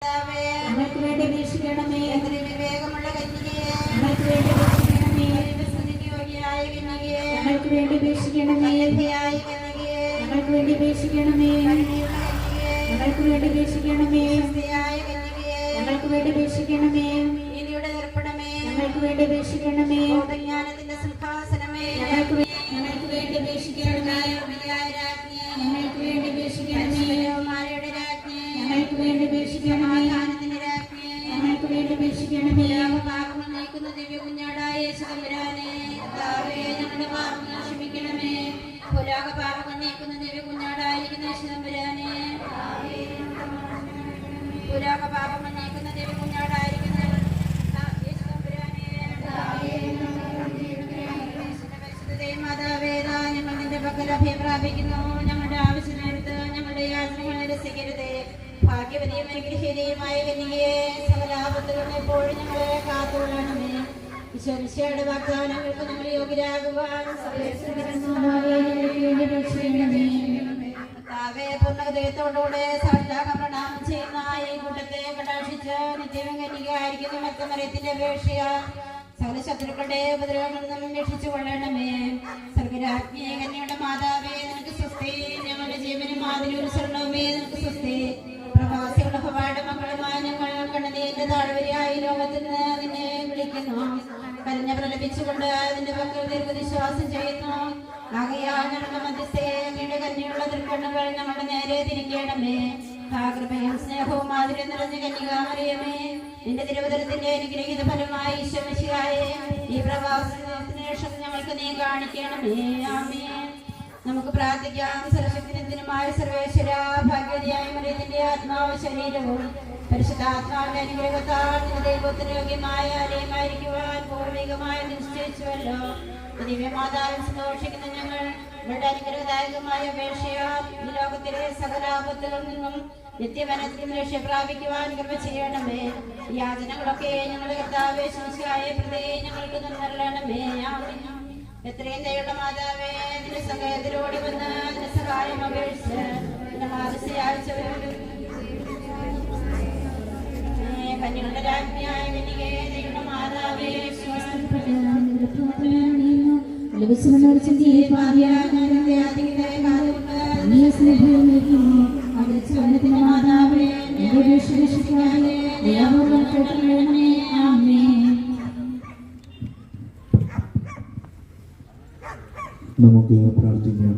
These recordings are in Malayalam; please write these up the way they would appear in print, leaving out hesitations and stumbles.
ഞങ്ങൾക്ക് വേണ്ടി വീക്ഷിക്കണമേ. വിവേകമുള്ള കന്യകയെ, ഞങ്ങൾക്ക് വേണ്ടി വീക്ഷിക്കണമേ. യോഗ്യയായ കന്യകയെ, ഞങ്ങൾക്ക് വേണ്ടി വീക്ഷിക്കണമേ. കന്യകയായ കന്യകയെ, ഞങ്ങൾക്ക് വേണ്ടി വീക്ഷിക്കണമേ. കരുണയുള്ള കന്യകയെ, ഞങ്ങൾക്ക് വേണ്ടി വീക്ഷിക്കണമേ. വിശുദ്ധയായ കന്യകയെ, ഞങ്ങൾക്ക് വേണ്ടി വീക്ഷിക്കണമേ. നീതിയുടെ ദർപ്പണമേ, ഞങ്ങൾക്ക് വേണ്ടി വീക്ഷിക്കണമേ. ബോധജ്ഞാനത്തിന്റെ സിംഹാസനമേ, ഞങ്ങൾക്ക് വേണ്ടി വീക്ഷിക്കണമേ. യോഗ്യയായ രാജ്ഞിയെ, ഞങ്ങൾക്ക് വേണ്ടി വീക്ഷിക്കണമേ. പരിശുദ്ധന്മാരുടെ രാജ്ഞിയെ, ഞങ്ങൾക്ക് വേണ്ടി വീക്ഷിക്കണമേ. സമാധാനത്തിന്റെ രാജ്ഞിയെ, ഞങ്ങൾക്ക് വേണ്ടി വീക്ഷിക്കണമേ. പാപങ്ങൾ നീക്കുന്ന ദിവ്യ കുഞ്ഞാടായ യേശു തമ്പുരാനെ, കർത്താവേ, ഞങ്ങളുടെ പാപങ്ങൾ ക്ഷമിക്കണമേ. പുരാഗ പാപങ്ങൾ നീക്കുന്ന ദിവ്യ കുഞ്ഞാടായിരിക്കുന്ന യേശു തമ്പുരാനെ, പുരാഗ പാപങ്ങൾ നീക്കുന്ന ദിവ്യ കുഞ്ഞാടായിരിക്കുന്ന യേശു തമ്പുരാനെ, പരിശുദ്ധതയും മാതാവേദ, ഞങ്ങൾ നിന്റെ പക്കൽ അഭയം പ്രാപിക്കുന്നു. ഞങ്ങളുടെ ആവശ്യമെടുത്ത് ഞങ്ങളുടെ യാത്രകളെ രസിക്കരുതേ. ഭാഗ്യവതിയും അനുഗ്രഹീതയുമായ കന്യകയെ, സകലാപത്തുകളും എപ്പോഴും ഞങ്ങളെ കാത്തുകൊള്ളണമേ. ഈശോമിശിഹായുടെ വാഗ്ദാനങ്ങൾക്ക് നമ്മൾ യോഗ്യരാകുവാൻ കർത്താവേ, പൂർണ്ണ ഹൃദയത്തോടുകൂടെ സാഷ്ടാംഗം പ്രണാമം ചെയ്യുന്ന ഈ കൂട്ടത്തെ കടാക്ഷിച്ച് നിത്യവും കന്യകയായിരിക്കുന്ന മത്തമരത്തിന്റെ അപേക്ഷയ സകല ശത്രുക്കളുടെ ഉപദ്രവങ്ങളിൽ നിന്നും രക്ഷിച്ചു കൊള്ളണമേ. സ്വർഗരാജ്ഞിയെ കന്യയുടെ മാതാവേ, നിനക്ക് സ്വസ്തി. ഞങ്ങളുടെ ജീവനും മാതിരിയും സ്വർണ്ണവുമേ, നിനക്ക് സ്വസ്തി. പ്രവാസികളുടെ ഭവായുടെ മക്കളുമായ ഞങ്ങൾ കണ്ണുനീരിന്റെ താഴ്വരയായി ലോകത്തിൽ നിന്ന് നിന്നെ വിളിക്കുന്നു. കരഞ്ഞ പ്രലപിച്ചുകൊണ്ട് അതിന്റെ പക്കൽ ദീർഘവിശ്വാസം ചെയ്യുന്നു. ആകയാൽ ഞങ്ങളുടെ മധ്യസ്ഥയെ അങ്ങയുടെ കന്യയുള്ള തൃക്കണ്ണുകൾ ഞങ്ങളുടെ നേരെ തിരിക്കണമേ. കൃപയും സ്നേഹവും മാതിരി നിറഞ്ഞ കന്യകാമറിയമേ, നിന്റെ തിരുവചനത്തിന്റെ അനുഗ്രഹീത ഫലമായി ഈശോമിശിഹായെ ഈ പ്രവാസത്തിന് ശേഷം ഞങ്ങൾക്ക് നീ കാണിക്കണമേ. ആമേൻ. നമുക്ക് പ്രാർത്ഥിക്കാം. സർവശക്തിനുമായ സർവേശ്വര, ഭാഗ്യവതിയായ മറിയത്തിന്റെ ആത്മാവ് ശരീരവും പരിശുദ്ധാത്മാവിന്റെ അനുഗ്രഹത്താൽ നിന്റെ ദൈവത്തിന് യോഗ്യമായ ആലയമായിരിക്കുവാൻ പൂർവികമായി നിശ്ചയിച്ചുവല്ലോ. ദിവ്യമാതാവിൽ സന്തോഷിക്കുന്ന ഞങ്ങൾ ഇവിടെ അനുഗ്രഹദായകമായ അപേക്ഷയാൽ ഈ ലോകത്തിലെ സകലാപത്തുകളിൽ നിന്നും നിത്യവനത്തിൽ രക്ഷ പ്രാപിക്കുവാൻ കൃപ ചെയ്യണമേ. യാചനകളൊക്കെ ഞങ്ങളുടെ കർത്താവേ ശിശുവായ പ്രതി ഞങ്ങൾക്ക് നൽകണമേ. ആമേൻ. എത്രയും ദയുള്ള മാതാവേ, നിന്റെ സഹായത്തിലൂടെ വന്ന് നിന്റെ സഹായം അപേക്ഷിച്ച് നിന്റെ മാനസികാഴ്ചവരും കന്യകളുടെ രാജ്ഞിയായ കന്യകയെ, ദയുള്ള മാതാവേ, നമുക്ക് പ്രാർത്ഥിക്കാം.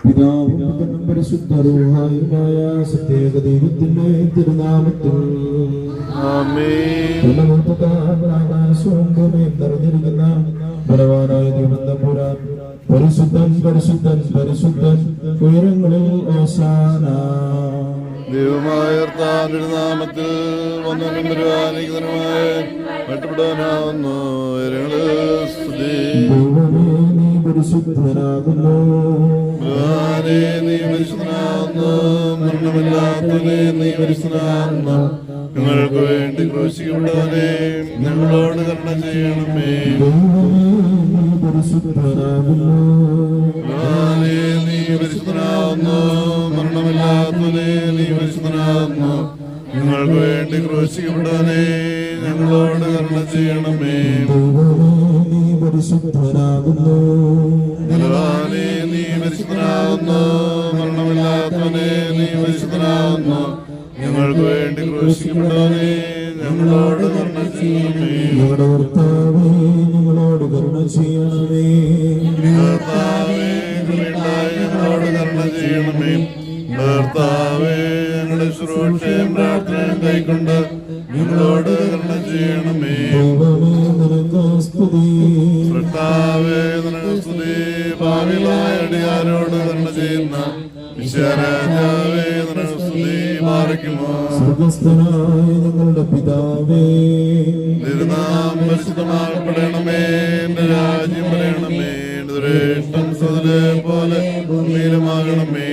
പിതാവും പുത്രനും പരിശുദ്ധ റൂഹായുമായ സത്യേക ദൈവത്തിന്റെ തിരുനാമത്തിൽ ആകാശവും ഭൂമിയും നിറഞ്ഞിരിക്കുന്ന ബലവാനായ ദൈവം തമ്പുരാൻ പരിശുദ്ധൻ പരിശുദ്ധൻ പരിശുദ്ധൻ ഉയരങ്ങളിൽ ഓശാന. ദൈവമായ തിരുനാമത്തിൽ വന്നവനും വരുവാനിക്കുന്നതിനുമായ വെട്ടപ്പെടാനാവുന്നു. ദൈവമേ, നീ പരിശുദ്ധനാകുന്നു. നീ പരിശുദ്ധനാകുന്നു. മരണമില്ലാത്തവനെ നീ പരിശുദ്ധനാകുന്നു. ഞങ്ങൾക്ക് വേണ്ടി ക്രൂശിക്കപ്പെട്ടവനെ ഞങ്ങളോട് കരുണ ചെയ്യണമേ. ദൈവമേ, നീ പരിശുദ്ധനാകുന്നു. നീ പരിശുദ്ധനാകുന്നു. മരണമില്ലാത്തവനെ നീ പരിശുദ്ധനാകുന്നു. ഞങ്ങൾക്ക് വേണ്ടി ക്രൂശിക്കപ്പെട്ടവനെ ഞങ്ങളോട് കരുണ ചെയ്യണമേ. ദൈവമേ, നീ പരിശുദ്ധനാകുന്നു. നീ പരിശുദ്ധനാകുന്നു. മരണമില്ലാത്തവനെ നീ പരിശുദ്ധനാകുന്നു. ഞങ്ങൾക്ക് വേണ്ടി ക്രൂശിക്കപ്പെട്ടവനെ ഞങ്ങളോട് കരുണ ചെയ്യണമേ. ഞങ്ങളുടെ കർത്താവേ, ഞങ്ങളോട് കരുണ ചെയ്യണമേ. കർത്താവേ, ഞങ്ങളോട് കരുണ ചെയ്യണമേ. കർത്താവേ, ഞങ്ങളുടെ ശുശ്രൂഷയും പ്രാർത്ഥനയും കൈക്കൊണ്ട് ഞങ്ങളോട് കരുണ ചെയ്യണമേ. ദൈവമേ, നിനക്ക് സ്തുതി. കർത്താവേ, നിനക്ക് സ്തുതി. ഭാവികളായ അടിയാരോട് കരുണ ചെയ്യുന്ന വിശ്വരാജാവേ, നിനക്ക് സ്തുതി. പാലിക്കുമോ സ്വർഗസ്ഥനായ ഞങ്ങളുടെ പിതാവേ, തിരുനാമം പരിശുദ്ധമാക്കപ്പെടണമേ. എന്റെ രാജ്യം വരണമേ. എന്റെ ഇഷ്ടം സ്വതലേ പോലെ ഭൂമിയിലുമാകണമേ.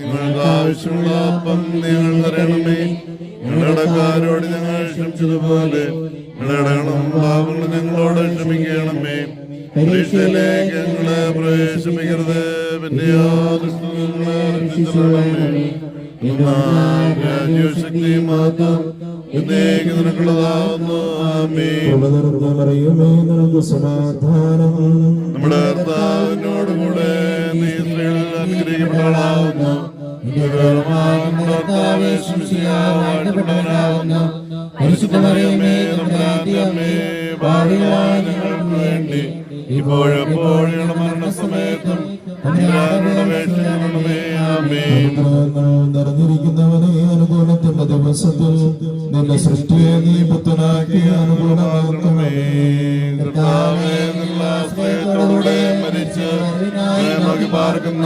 ഞങ്ങൾക്ക് ആവശ്യമുള്ള അപ്പം നിങ്ങൾ തരണമേ. ഞങ്ങളുടെ കടക്കാരോട് ഞങ്ങൾ ക്ഷമിച്ചതുപോലെ ഞങ്ങളുടെ പാപങ്ങൾ ഞങ്ങളോട് ക്ഷമിക്കണമേ. പരീക്ഷയിലേക്ക് ഞങ്ങളെ പ്രവേശിപ്പിക്കരുത്, പിന്നെയോ ദുഷ്ടനിൽ നിന്ന് രക്ഷിച്ചുകൊള്ളണമേ. ശക്തി മാത്രം നിനക്കുള്ളതാവുന്നു. ആമേൻ. അറിയുമേ നിനക്ക് സമാധാനം. നമ്മുടെ കർത്താവിനോടുകൂടെ നീ സ്ത്രീകളിൽ അനുഗ്രഹിക്കപ്പെട്ടവളാവുന്നു. പരിശുദ്ധമറിയമേ നമ്മുടെ ആദ്യമേ ഭാവികളായ ഞങ്ങൾക്ക് വേണ്ടി ഇപ്പോഴെപ്പോഴും മരണസമയത്തും നിറഞ്ഞിരിക്കുന്നവനെ അനുകൂലത്തിന്റെ ദിവസത്തിൽ നിന്റെ സൃഷ്ടിയെ നീ പുത്തനാക്കി അനുകൂലമാക്കണമേ. ആശ്രയത്തോടെ മരിച്ച് പാർക്കുന്ന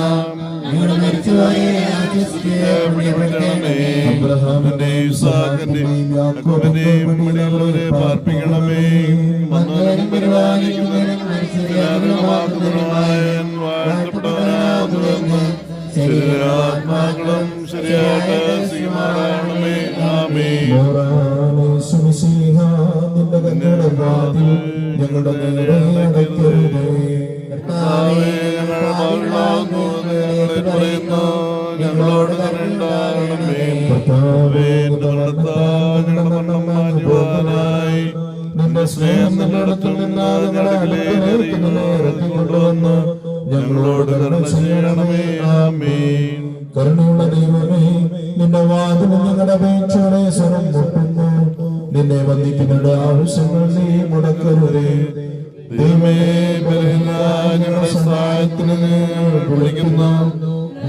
അബ്രഹാമിന്റെ ഇസാഖിന്റെയും പാർപ്പിക്കണമേ. വാഴ്ത്തപ്പെട്ടവനാകുന്നു ശരീരാത്മാക്കളും ശരിയായിട്ട് സ്വീകരണമേ. ആമേൻ. നിന്റെ കണ്ണുടെ വാതിൽ ഞങ്ങളുടെ നേരെ അടയ്ക്കരുതേ. ഞങ്ങളോട് കരുണയുണ്ടാകണമേ. നിന്റെ സ്നേഹം നിന്നിടത്തിൽ നിന്നാതെ കൊണ്ടുവന്ന് ഞങ്ങളോട് കരുണ ചെയ്യണമേ. ആമേൻ. കരുണയുള്ള ദൈവമേ, നിന്റെ വാതിൽ ഞങ്ങളുടെ അപേക്ഷകളെ സ്വരം മുട്ടുന്നു. നിന്നെ വന്ദിക്കുന്നവരുടെ ആവശ്യങ്ങൾ നീ മുടക്കരുതേ. ദൈവമേ, ഞങ്ങളുടെ സഹായത്തിന് വിളിക്കുന്നു.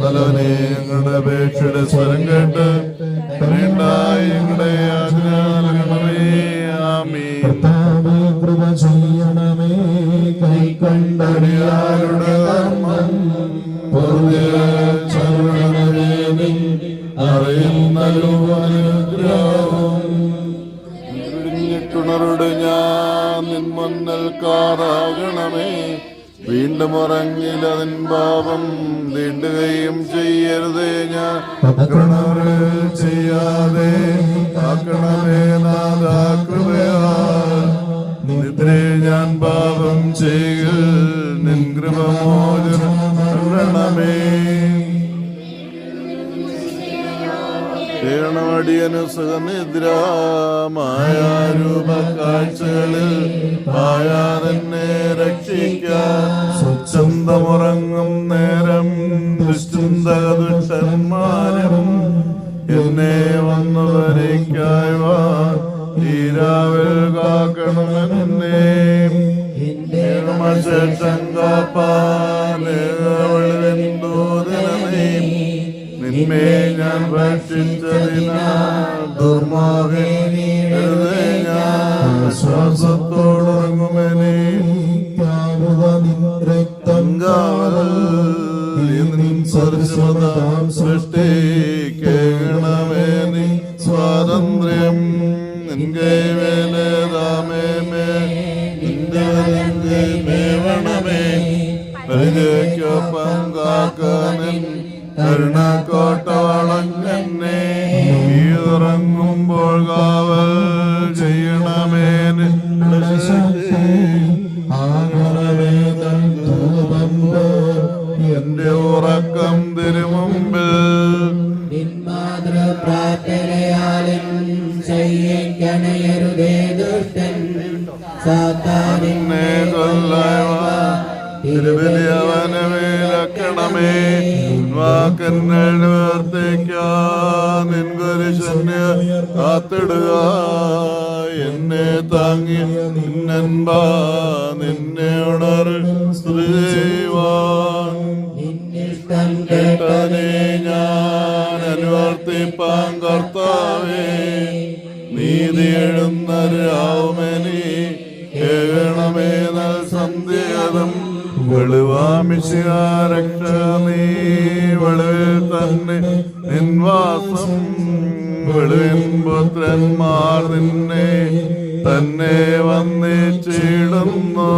നല്ലവനെ, ഞങ്ങളുടെ അപേക്ഷയുടെ സ്വരം കേട്ട് ഞങ്ങളുടെ യാചനകളേ. ആമേൻ. കർത്താവേ, കൃപ ചെയ്യണമേ. കൈക്കണ്ടടിയാരുടെ കർമ്മം അറിയുന്നുണരുടെ ഞാൻ നിൻ മുന്നിൽ കാറാകണമേ. വീണ്ടും ഉറങ്ങിൽ അതിൻ പാപം തീണ്ടുകയും ചെയ്യരുതേ. ഞാൻ ചെയ്യാതെ കാക്കണമേ നാഥാ കൃപയാൽ. നിദ്രയിൽ ഞാൻ പാപം ചെയ്യൽ നിൻ കൃപമോചനമേ. കേണമടിയനു സുഖനിദ്രമായ രൂപക്കാഴ്ചകളിൽ ആയാതെന്നെ രക്ഷിക്കാൻ. സ്വച്ഛന്തമുറങ്ങും നേരം ദുഷ്ടന്മാരും എന്നെ വന്നു ഭരിക്കായ്വാൻ ഈ രാവിൽ കാക്കണമെന്നെ. നിന്മേ ഞാൻ ഭക്ഷിച്ചതിനാ ദുർമാകെ ഞാൻ ശ്വാസത്തോടുറങ്ങുമെനെ. രക്തം കാവൽ സർവതാം സൃഷ്ടിക്കണമേ. നീ സ്വാതന്ത്ര്യം നിൻകൈ വേലതാമേ വേണമേ. പരിചയ്ക്കൊപ്പം കാക്കനൻ കരുണക്കോട്ടവളങ്ങന്നെ. ഉറങ്ങുമ്പോൾ കാവൽ ചെയ്യണമേ. എന്റെ ഉറക്കം തിരുമുമ്പിൽ പ്രാർത്ഥനയാലും ചെയ്യണയരുതേ ദുഷ്ടൻ. സാത്താനിന്നെ തിരുവലിയവനെ വിലക്കണമേ. വാക്കന്നെ നിൻകുരിശന് കാത്തിടുക. എന്നെ താങ്ങി നിന്നൻപാ നിന്നെ ഉണർ സ്തുതി ചെയ്യുവാൻ. കേട്ടനെ ഞാൻ അനുവർത്തിപ്പാൻ കർത്താവേ. നീതി എഴുന്നരാവുമെനി കേൾക്കണമേ നൽ സന്ധ്യതും. വെളിവാമിശികാരക്ഷ നീ വെളിവിൽ തന്നെ നിൻവാസം. വെളിവിൻ പുത്രന്മാർ നിന്നെ തന്നെ വന്നിച്ചിടുന്നു.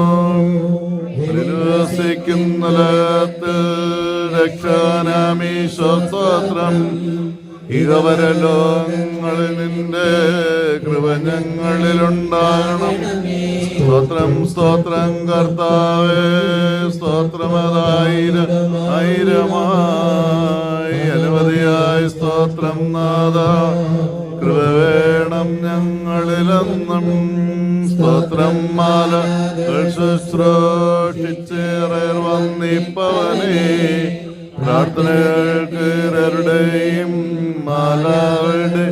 വസിക്കുന്ന ലോകത്തിൽ രക്ഷാനാമീശോസ്തോത്രം. ഇഹപരലോകങ്ങളിൽ നിന്റെ കൃപ ഞങ്ങളിലുണ്ടാകണം. സ്തോത്രം സ്തോത്രം കർത്താവേ. സ്തോത്രമതായിരമായി അനവധിയായി സ്തോത്രം. നാഥ കൃപ വേണം ഞങ്ങളിലെന്നും സ്തോത്രം മാല ശുശ്രൂഷിച്ചേറെ വന്നിപ്പവനെ പ്രാർത്ഥനകൾക്ക് ഇരരുടെയും മാലാവരുടെ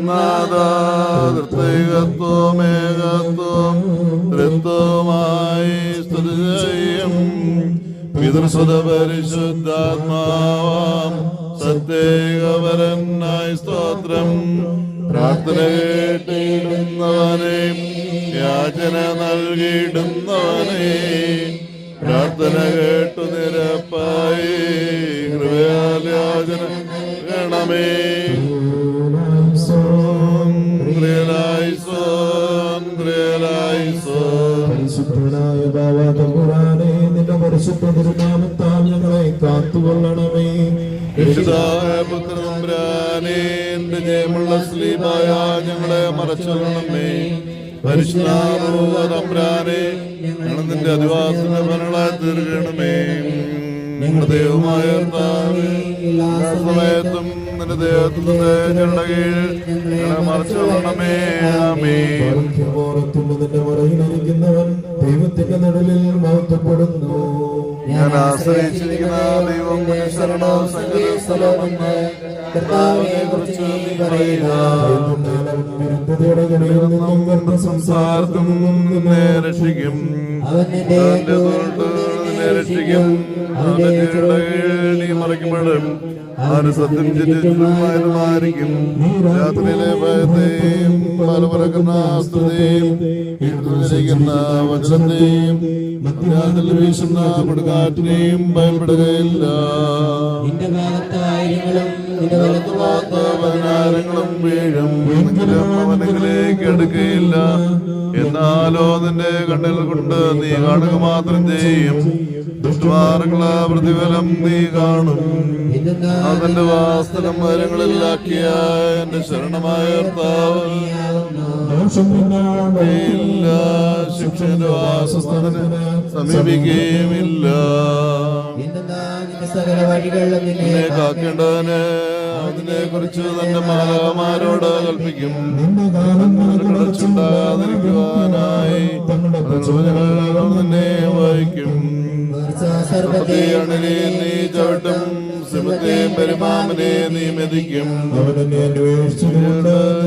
നാദാതൃത്വം ഏകത്വം ത്രിത്വമായി സ്തുതി ചെയ്യും പിതൃസുത പരിശുദ്ധാത്മാവാം സത്യേകപരനായി സ്തോത്രം പ്രാർത്ഥന കേട്ടിടുന്നവനെ യാചന നൽകിയിടുന്നവനെ പ്രാർത്ഥന കേട്ടു നിരപ്പായി കൃപയാൽ യാചന ഗണമേ പരിശുദ്ധനായ ബാവാ തമ്പുരാനെ നിന്റെ പരിശുദ്ധ തിരുനാമത്താൽ ഞങ്ങളെ കാത്തുകൊള്ളണമേ. രക്ഷിതാവായ പുത്രതമ്പുരാനെ എന്റെ ജയമുള്ള സ്ലീബായ ഞങ്ങളെ മറച്ചൊല്ലണമേ. പരിശുദ്ധാത്മാവേ ഞങ്ങൾ നിന്റെ അധിവാസന ഫലങ്ങളായി തീർക്കണമേ. ഞങ്ങളുടെ ദൈവമായ കർത്താവേ, എല്ലാ സമയത്തും നിന്റെ ദേഹത്തിന്റെ ഞങ്ങളുടെ കീഴിൽ ഞങ്ങളെ മറച്ചൊല്ലണമേ. ആമേൻ. നിന്റെ മുറയിലിരിക്കുന്നവൻ ദൈവത്തിന്റെ നടുവിൽ മഹത്വപ്പെടുന്നു. ഞാൻ ആശ്രയിച്ചിരിക്കുന്ന ദൈവം ശരണവും സകലസ്ഥലമെന്ന് കർത്താവിനെ കുറിച്ച് പറയുക. സംസാരത്തിൽ നിന്നെ രക്ഷിക്കും, അവന്റെ നിന്നെ രക്ഷിക്കും. അവന്റെ നീ മറയ്ക്കപ്പെടും, അവന് സത്യം ചുറ്റുമായിരിക്കും. രാത്രിയിലെ ഭയത്തെയും പലപറക്കുന്ന സ്തുതിയും ഇരിക്കുന്ന വചനത്തെയും മധ്യാഹ്നത്തിൽ വീശുന്ന കൊടുങ്കാറ്റിനെയും ഭയപ്പെടുകയില്ല. നിന്റെ ഭാഗത്തായിരങ്ങളും നിന്റെ വലത്തുഭാഗത്ത് 10,000 വീഴും, എങ്കിലും അവനിലേക്ക് അടുക്കയില്ല. എന്നാലോ നിന്റെ കണ്ണിൽ കൊണ്ട് നീ കാണുക മാത്രം ചെയ്യും. ദുഷ്ടമാർഗുള്ള പ്രതിഫലം നീ കാണും. അതിന്റെ വാസ്തവം മരങ്ങളിലാക്കിയ എന്റെ ശരണമായ കർത്താവ് ഇല്ല, ശിക്ഷന്റെ വാസസ്ഥലത്തിന് സമീപിക്കുകയുമില്ല. സകല വഴികളിലും നിന്നെ കാക്കേണ്ടവന് അതിനെ കുറിച്ച് തന്റെ മാലാമാരോട് കൽപ്പിക്കും. കടച്ചുണ്ടാകാതിരിക്കുവാനായി നിന്നെ വഹിക്കും. സർവ്വതീയണിനെ നീ ചവിട്ടും, സിംഹത്തെയും പെരുമാമനെ നീ മെതിക്കും.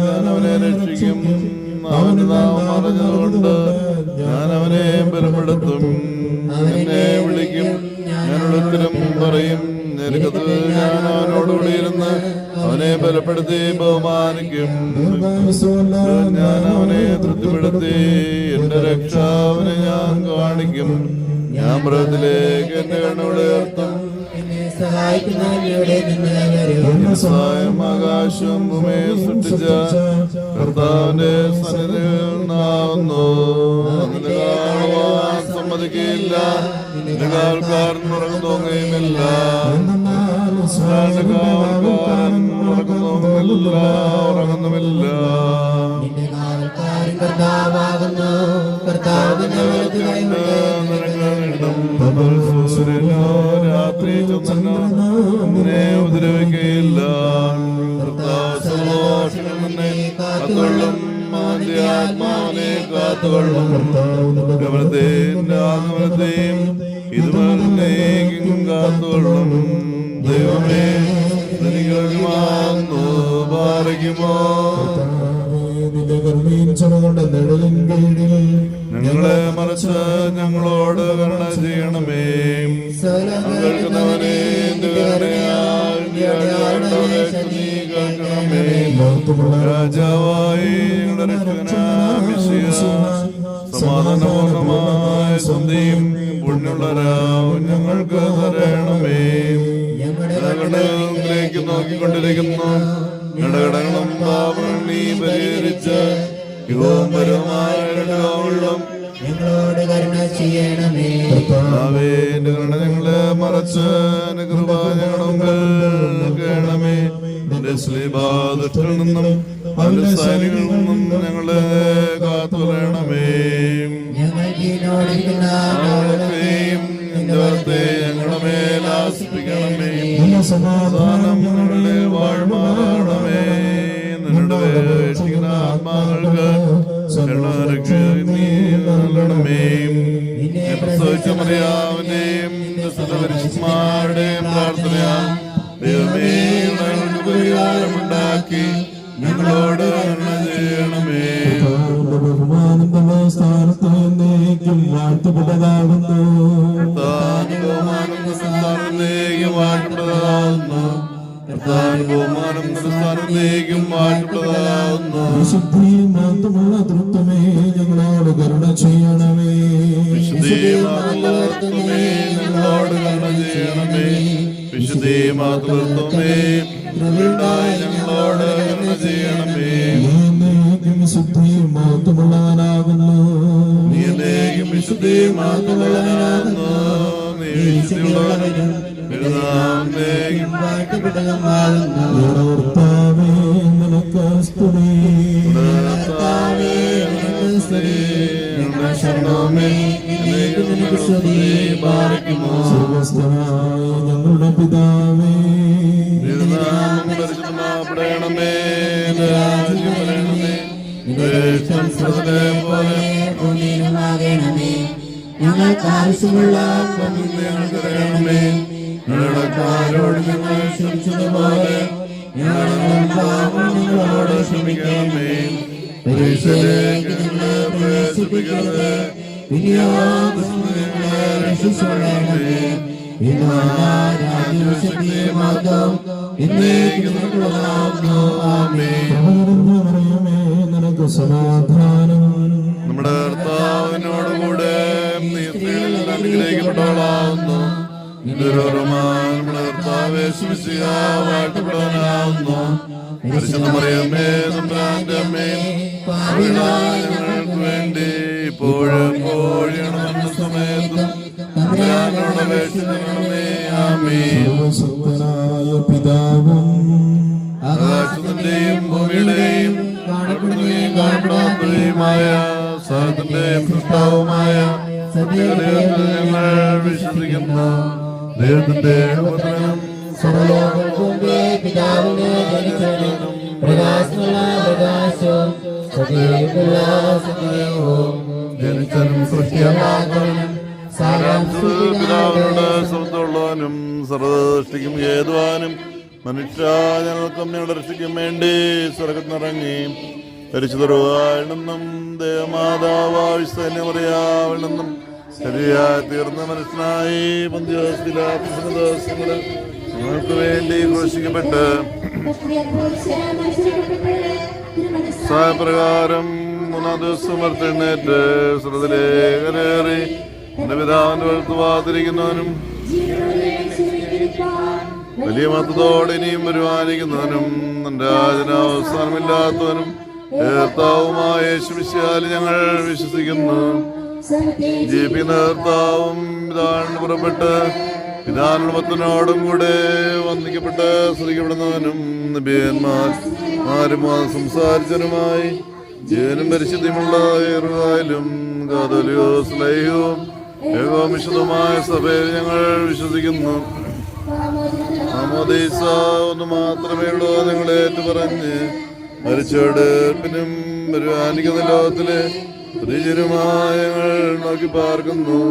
ഞാൻ അവനെ രക്ഷിക്കും, അവന് നാമം അറിഞ്ഞതുകൊണ്ട് ഞാൻ അവനെ ബലപ്പെടുത്തും. എന്നെ വിളിക്കും, ഞാനുള്ള ഉത്തരം പറയും. ഞെരുക്കത്തിൽ ഞാൻ അവനോടുകൂടി ഇരുന്ന് അവനെ ബലപ്പെടുത്തി ബഹുമാനിക്കും. ഞാൻ അവനെ തൃപ്തിപ്പെടുത്തി എന്റെ രക്ഷ അവനെ ഞാൻ കാണിക്കും. ഞാൻ മൃഗത്തിലേക്ക് എന്റെ കണ്ണുകളെ ഉയർത്തും. സഹായം ആകാശവും ഭൂമിയെ സൃഷ്ടിച്ച കർത്താവിന്റെ സന്നിധിയിൽ നിന്നാവുന്നു. നിന്റെ കാണുവാൻ സമ്മതിക്കുകയില്ല, നിന്റെ കാൽക്കാരൻ ഉറങ്ങു തോന്നുകയുമില്ല. ഉറങ്ങുന്നുമില്ല. രാത്രി നിന്നെ ഉപദ്രവിക്കുകയില്ല. കാത്തുകൊള്ളും, ആത്മാവിനെ കാത്തുകൊള്ളും. ഗമനത്തെയും ആഗമനത്തെയും ഇതുവരെയും കാത്തുകൊള്ളും. ദൈവമേ പാലിക്കുമോ. ഞങ്ങളെ മറച്ച് ഞങ്ങളോട് കരുണ ചെയ്യണമേ. കേൾക്കുന്നവനെ നീ കേൾക്കണമേ. രാജാവായി സമാധാനപൂർണമായ സന്ധിയും പുണ്യുള്ളരാവും ഞങ്ങൾക്ക് തരണമേ. ഞങ്ങളുടെ നോക്കിക്കൊണ്ടിരിക്കുന്നു, ഞങ്ങളുടെ കടങ്ങളും പാപങ്ങളും നീ പരിഹരിച്ച് ഞങ്ങളോട് കരുണ ചെയ്യണമേ. ഞങ്ങളെ മറച്ച് കൃപ ഞങ്ങളും കേൾക്കണമേ. ദുഷ്ടനിൽ നിന്നും അവന്റെ സൈനികളിൽ നിന്നും ഞങ്ങളെ കാത്തുകൊള്ളണമേ. ഞങ്ങളുടെ മേൽ ആസ്പിക്കണമേ. സമാധാനം ഞങ്ങളുടെ വാഴ്മാണമേ. പരിശുദ്ധമറിയാവിന്റെയും പരിശുദ്ധപരിശുദ്ധന്മാരുടെയും പ്രാർത്ഥനയാൽ ദൈവമേ ഞങ്ങൾക്ക് പരിഹാരമുണ്ടാക്കി ഞങ്ങളോട് കരുണ ചെയ്യണമേ. ബഹുമാനമുള്ള സ്ഥാനത്ത് എന്നേക്കും വാഴ്ത്തപ്പെട്ടതാകുന്നു. ബഹുമാനം സ്ഥാനത്തേക്കും വാഴ്ത്തപ്പെട്ടതാകുന്നു. ബഹുമാനം സ്ഥാനത്തേക്കും വാഴ്ത്തപ്പെട്ടതാകുന്നു. വിശുദ്ധിയും മാത്രമുള്ള തൃത്വമേ ഞങ്ങളോട് കരുണ ചെയ്യണമേ. വിശുദ്ധിമാത്രമേ ഞങ്ങളോട് കരുണ ചെയ്യണമേ. വിശുദ്ധിമാത്രമേ ഞങ്ങളോട് കരുണ ചെയ്യണമേ. വിശുദ്ധിയും മാത്രമുള്ളവനാകുന്നു. നീ എന്നേക്കും വിശുദ്ധിമാത്രമുള്ളവനാകുന്നു. നീ വിശുദ്ധിയുള്ളവനും പെരുന്നാളിനേക്കും കർത്താവേ നിനക്ക് സ്തുതി. സ്വർഗ്ഗസ്ഥനായ ഞങ്ങളുടെ പിതാവേ, പരിശുദ്ധമാപ്പെടണമേ. രാജ്യം വരണമേ. ഞങ്ങൾക്ക് ആവശ്യമുള്ള ഞങ്ങൾക്ക് തരണമേ. ഞങ്ങളോട് ഞങ്ങൾ ക്ഷമിച്ചതുപോലെ ഞങ്ങളോട് ക്ഷമിക്കണമേ. പരീക്ഷയിലേക്ക് ഞങ്ങളെ പ്രവേശിപ്പിക്കരുത്. രക്ഷിച്ചുകൊള്ളണമേ. നിനക്ക് സമാധാനം. നമ്മുടെ കർത്താവിനോടുകൂടെ നീ സ്ത്രീകളിൽ അനുഗ്രഹിക്കപ്പെട്ടവളാവുന്നു. നമ്മുടെ കർത്താവേ വാഴ്ത്തപ്പെടാനാവുന്നു. പരിശുദ്ധമറിയമേ തമ്പുരാന്റെ അമ്മേ, ഞങ്ങൾക്ക് വേണ്ടി ഇപ്പോഴും എപ്പോഴും സമയത്തും തമ്പുരാനോട് അപേക്ഷിക്കണമേ. ആമേൻ. സർവശക്തനായ പിതാവും ആകാശത്തിന്റെയും ഭൂമിയുടെയും കാണപ്പെടുന്നവയും കാണപ്പെടാത്തവയുമായ സകലത്തിന്റെയും സൃഷ്ടാവുമായ ഞങ്ങൾ വിശ്വസിക്കുന്നു. ദൈവത്തിന്റെ പുത്രനും സർവലോകങ്ങൾക്കും പിതാവിനെ ജനിച്ചവനും പ്രകാശമുള്ള പ്രകാശവും സത്യമുള്ള സത്യവും ജനിച്ചനും സൃഷ്ടിയാകാനും പിതാവിനോട് സ്വന്തമുള്ളവനും സർവദൃഷ്ടിക്കും ഹേതുവാനും മനുഷ്യ ഞങ്ങൾക്കും ഞങ്ങളുടെ രക്ഷയ്ക്കും വേണ്ടി സ്വർഗത്തിനിറങ്ങി പരിശുദ്ധരുവാണെന്നും ദേവമാതാവാണെന്നും ശരിയായി തീർന്ന മനുഷ്യനായി പന്തിയോസിലാസിൽ ഞങ്ങൾക്ക് വേണ്ടി ഘോഷിക്കപ്പെട്ട് പ്രകാരം 3-ാം ദിവസം വർത്തിനേറ്റ് ശ്രുതിലേഖനേറി എന്റെ പിതാവിന്റെ വഴുത്തുവാതിരിക്കുന്നവനും വലിയ മതത്തോടെ ഇനിയും വരുവാനിരിക്കുന്നവനും എന്റെ രാജനാവസാനമില്ലാത്തവനും കർത്താവുമായ യേശുമിശിഹായിൽ ഞങ്ങൾ വിശ്വസിക്കുന്നു. ജീവിക്കുന്ന കർത്താവും പിതാവിന് പുറപ്പെട്ട് പിതാവിന്റെ ഭക്തനോടും കൂടെ വന്ദിക്കപ്പെട്ട് സ്തുതിക്കപ്പെടുന്നവനും നബിയന്മാരും സംസാരിച്ചവനുമായി ജീവനും പരിശുദ്ധിയുമുള്ള ഏറുവായാലും കാതോലിയോസ്ലൈഹവും ഏകോമിശുദ്ധമായ സഭയിൽ ഞങ്ങൾ വിശ്വസിക്കുന്നു. ആമോദീസ ഒന്ന് മാത്രമേ ഉള്ളൂ നിങ്ങളെ ഏറ്റുപറഞ്ഞ് മരിച്ചോടുപ്പിനും വരുവാനിക്കുന്ന ലോകത്തിലെ പ്രതിചരുമായ ഞങ്ങൾ നോക്കി പാർക്കുന്നു.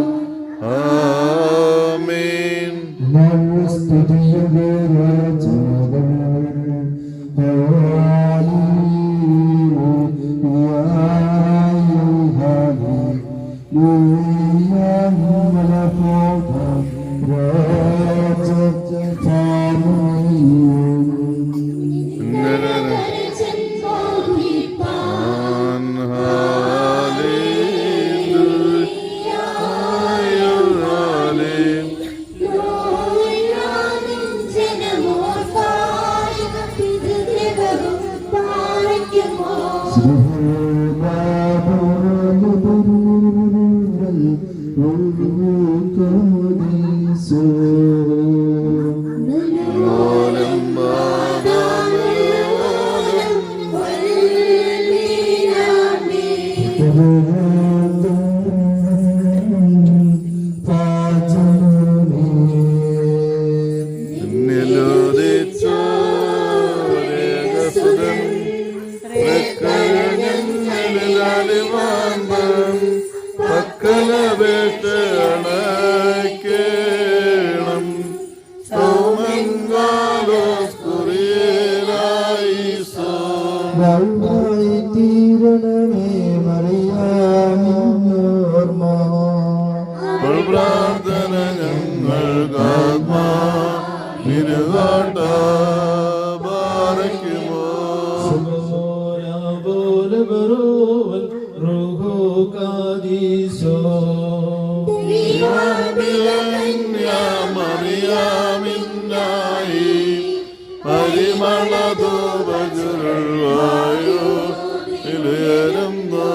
ആമേൻ. പക്കലപേക്ഷ തീരണമേ മറിയാമിന്നോർമ്മ പ്രാർത്ഥന ഞങ്ങൾക്കാത്മാ പാറയ്ക്കുമോ മറിയാമിന്നായി പരിമളധൂപജുരുൾവായു ഇലയരുന്നു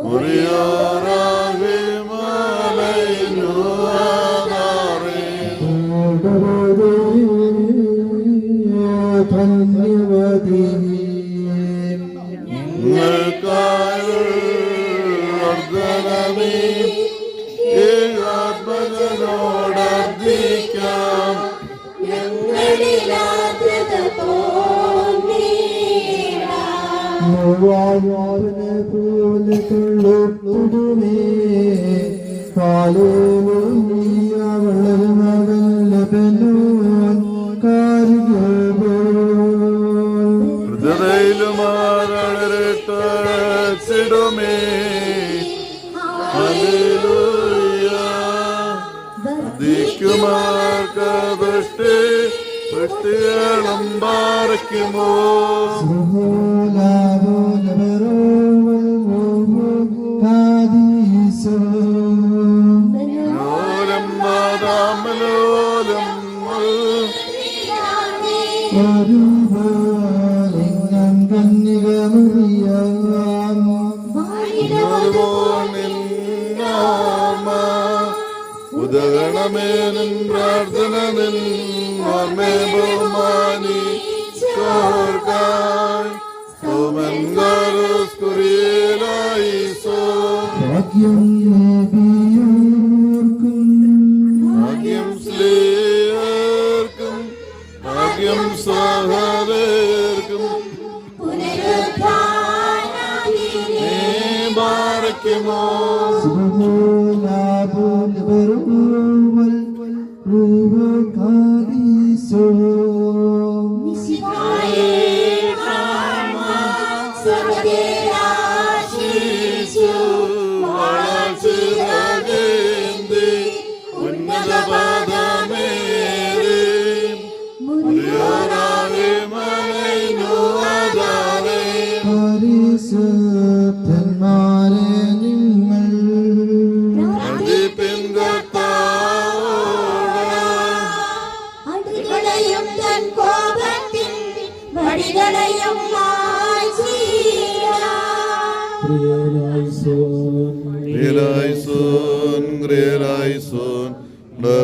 മുറിയാറാകെ മലയിലു ആധാരേ ധന്യവതി വർദ്ധനമേ ആത്മജനോടർദ്ദിക്കാം പോലെ കൊള്ളുമേ ഹൃദയിലുമാറിടുമേ ദിക്കുമാർക്ക് വൃഷ്ടികളും പാറയ്ക്കുമോ ലോലം മാതാമലോലം ഉദഗണമേനും പ്രാർത്ഥന നിൻ ഓർമ്മേ ബഹുമാനി ചോർക്കായി സോമൻകാരസ്കുറിയേലായി സോ ഭാഗ്യം സ്ലേയർക്കും ഭാഗ്യം സഹദേർക്കും ബാരയ്ക്കുമോ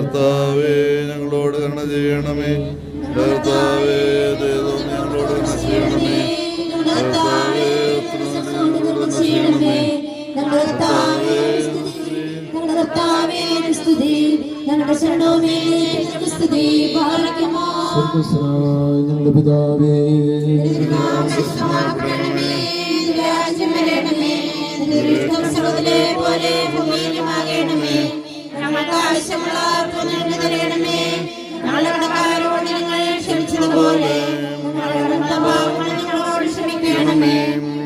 കർത്താവേ ഞങ്ങളോട് കരുണ ചെയ്യണമേ കർത്താവേ ദൈവം ഞങ്ങളോട് കരുണ ചെയ്യണമേ കർത്താവേ ഞങ്ങളുടെ പിതാവേ ഞങ്ങൾക്ക് ആവശ്യമുള്ള തരണമേ ഞങ്ങളുടെ കടക്കാരോട് ഞങ്ങൾ ക്ഷമിച്ചതുപോലെ ഞങ്ങളോട് ക്ഷമിക്കണമേ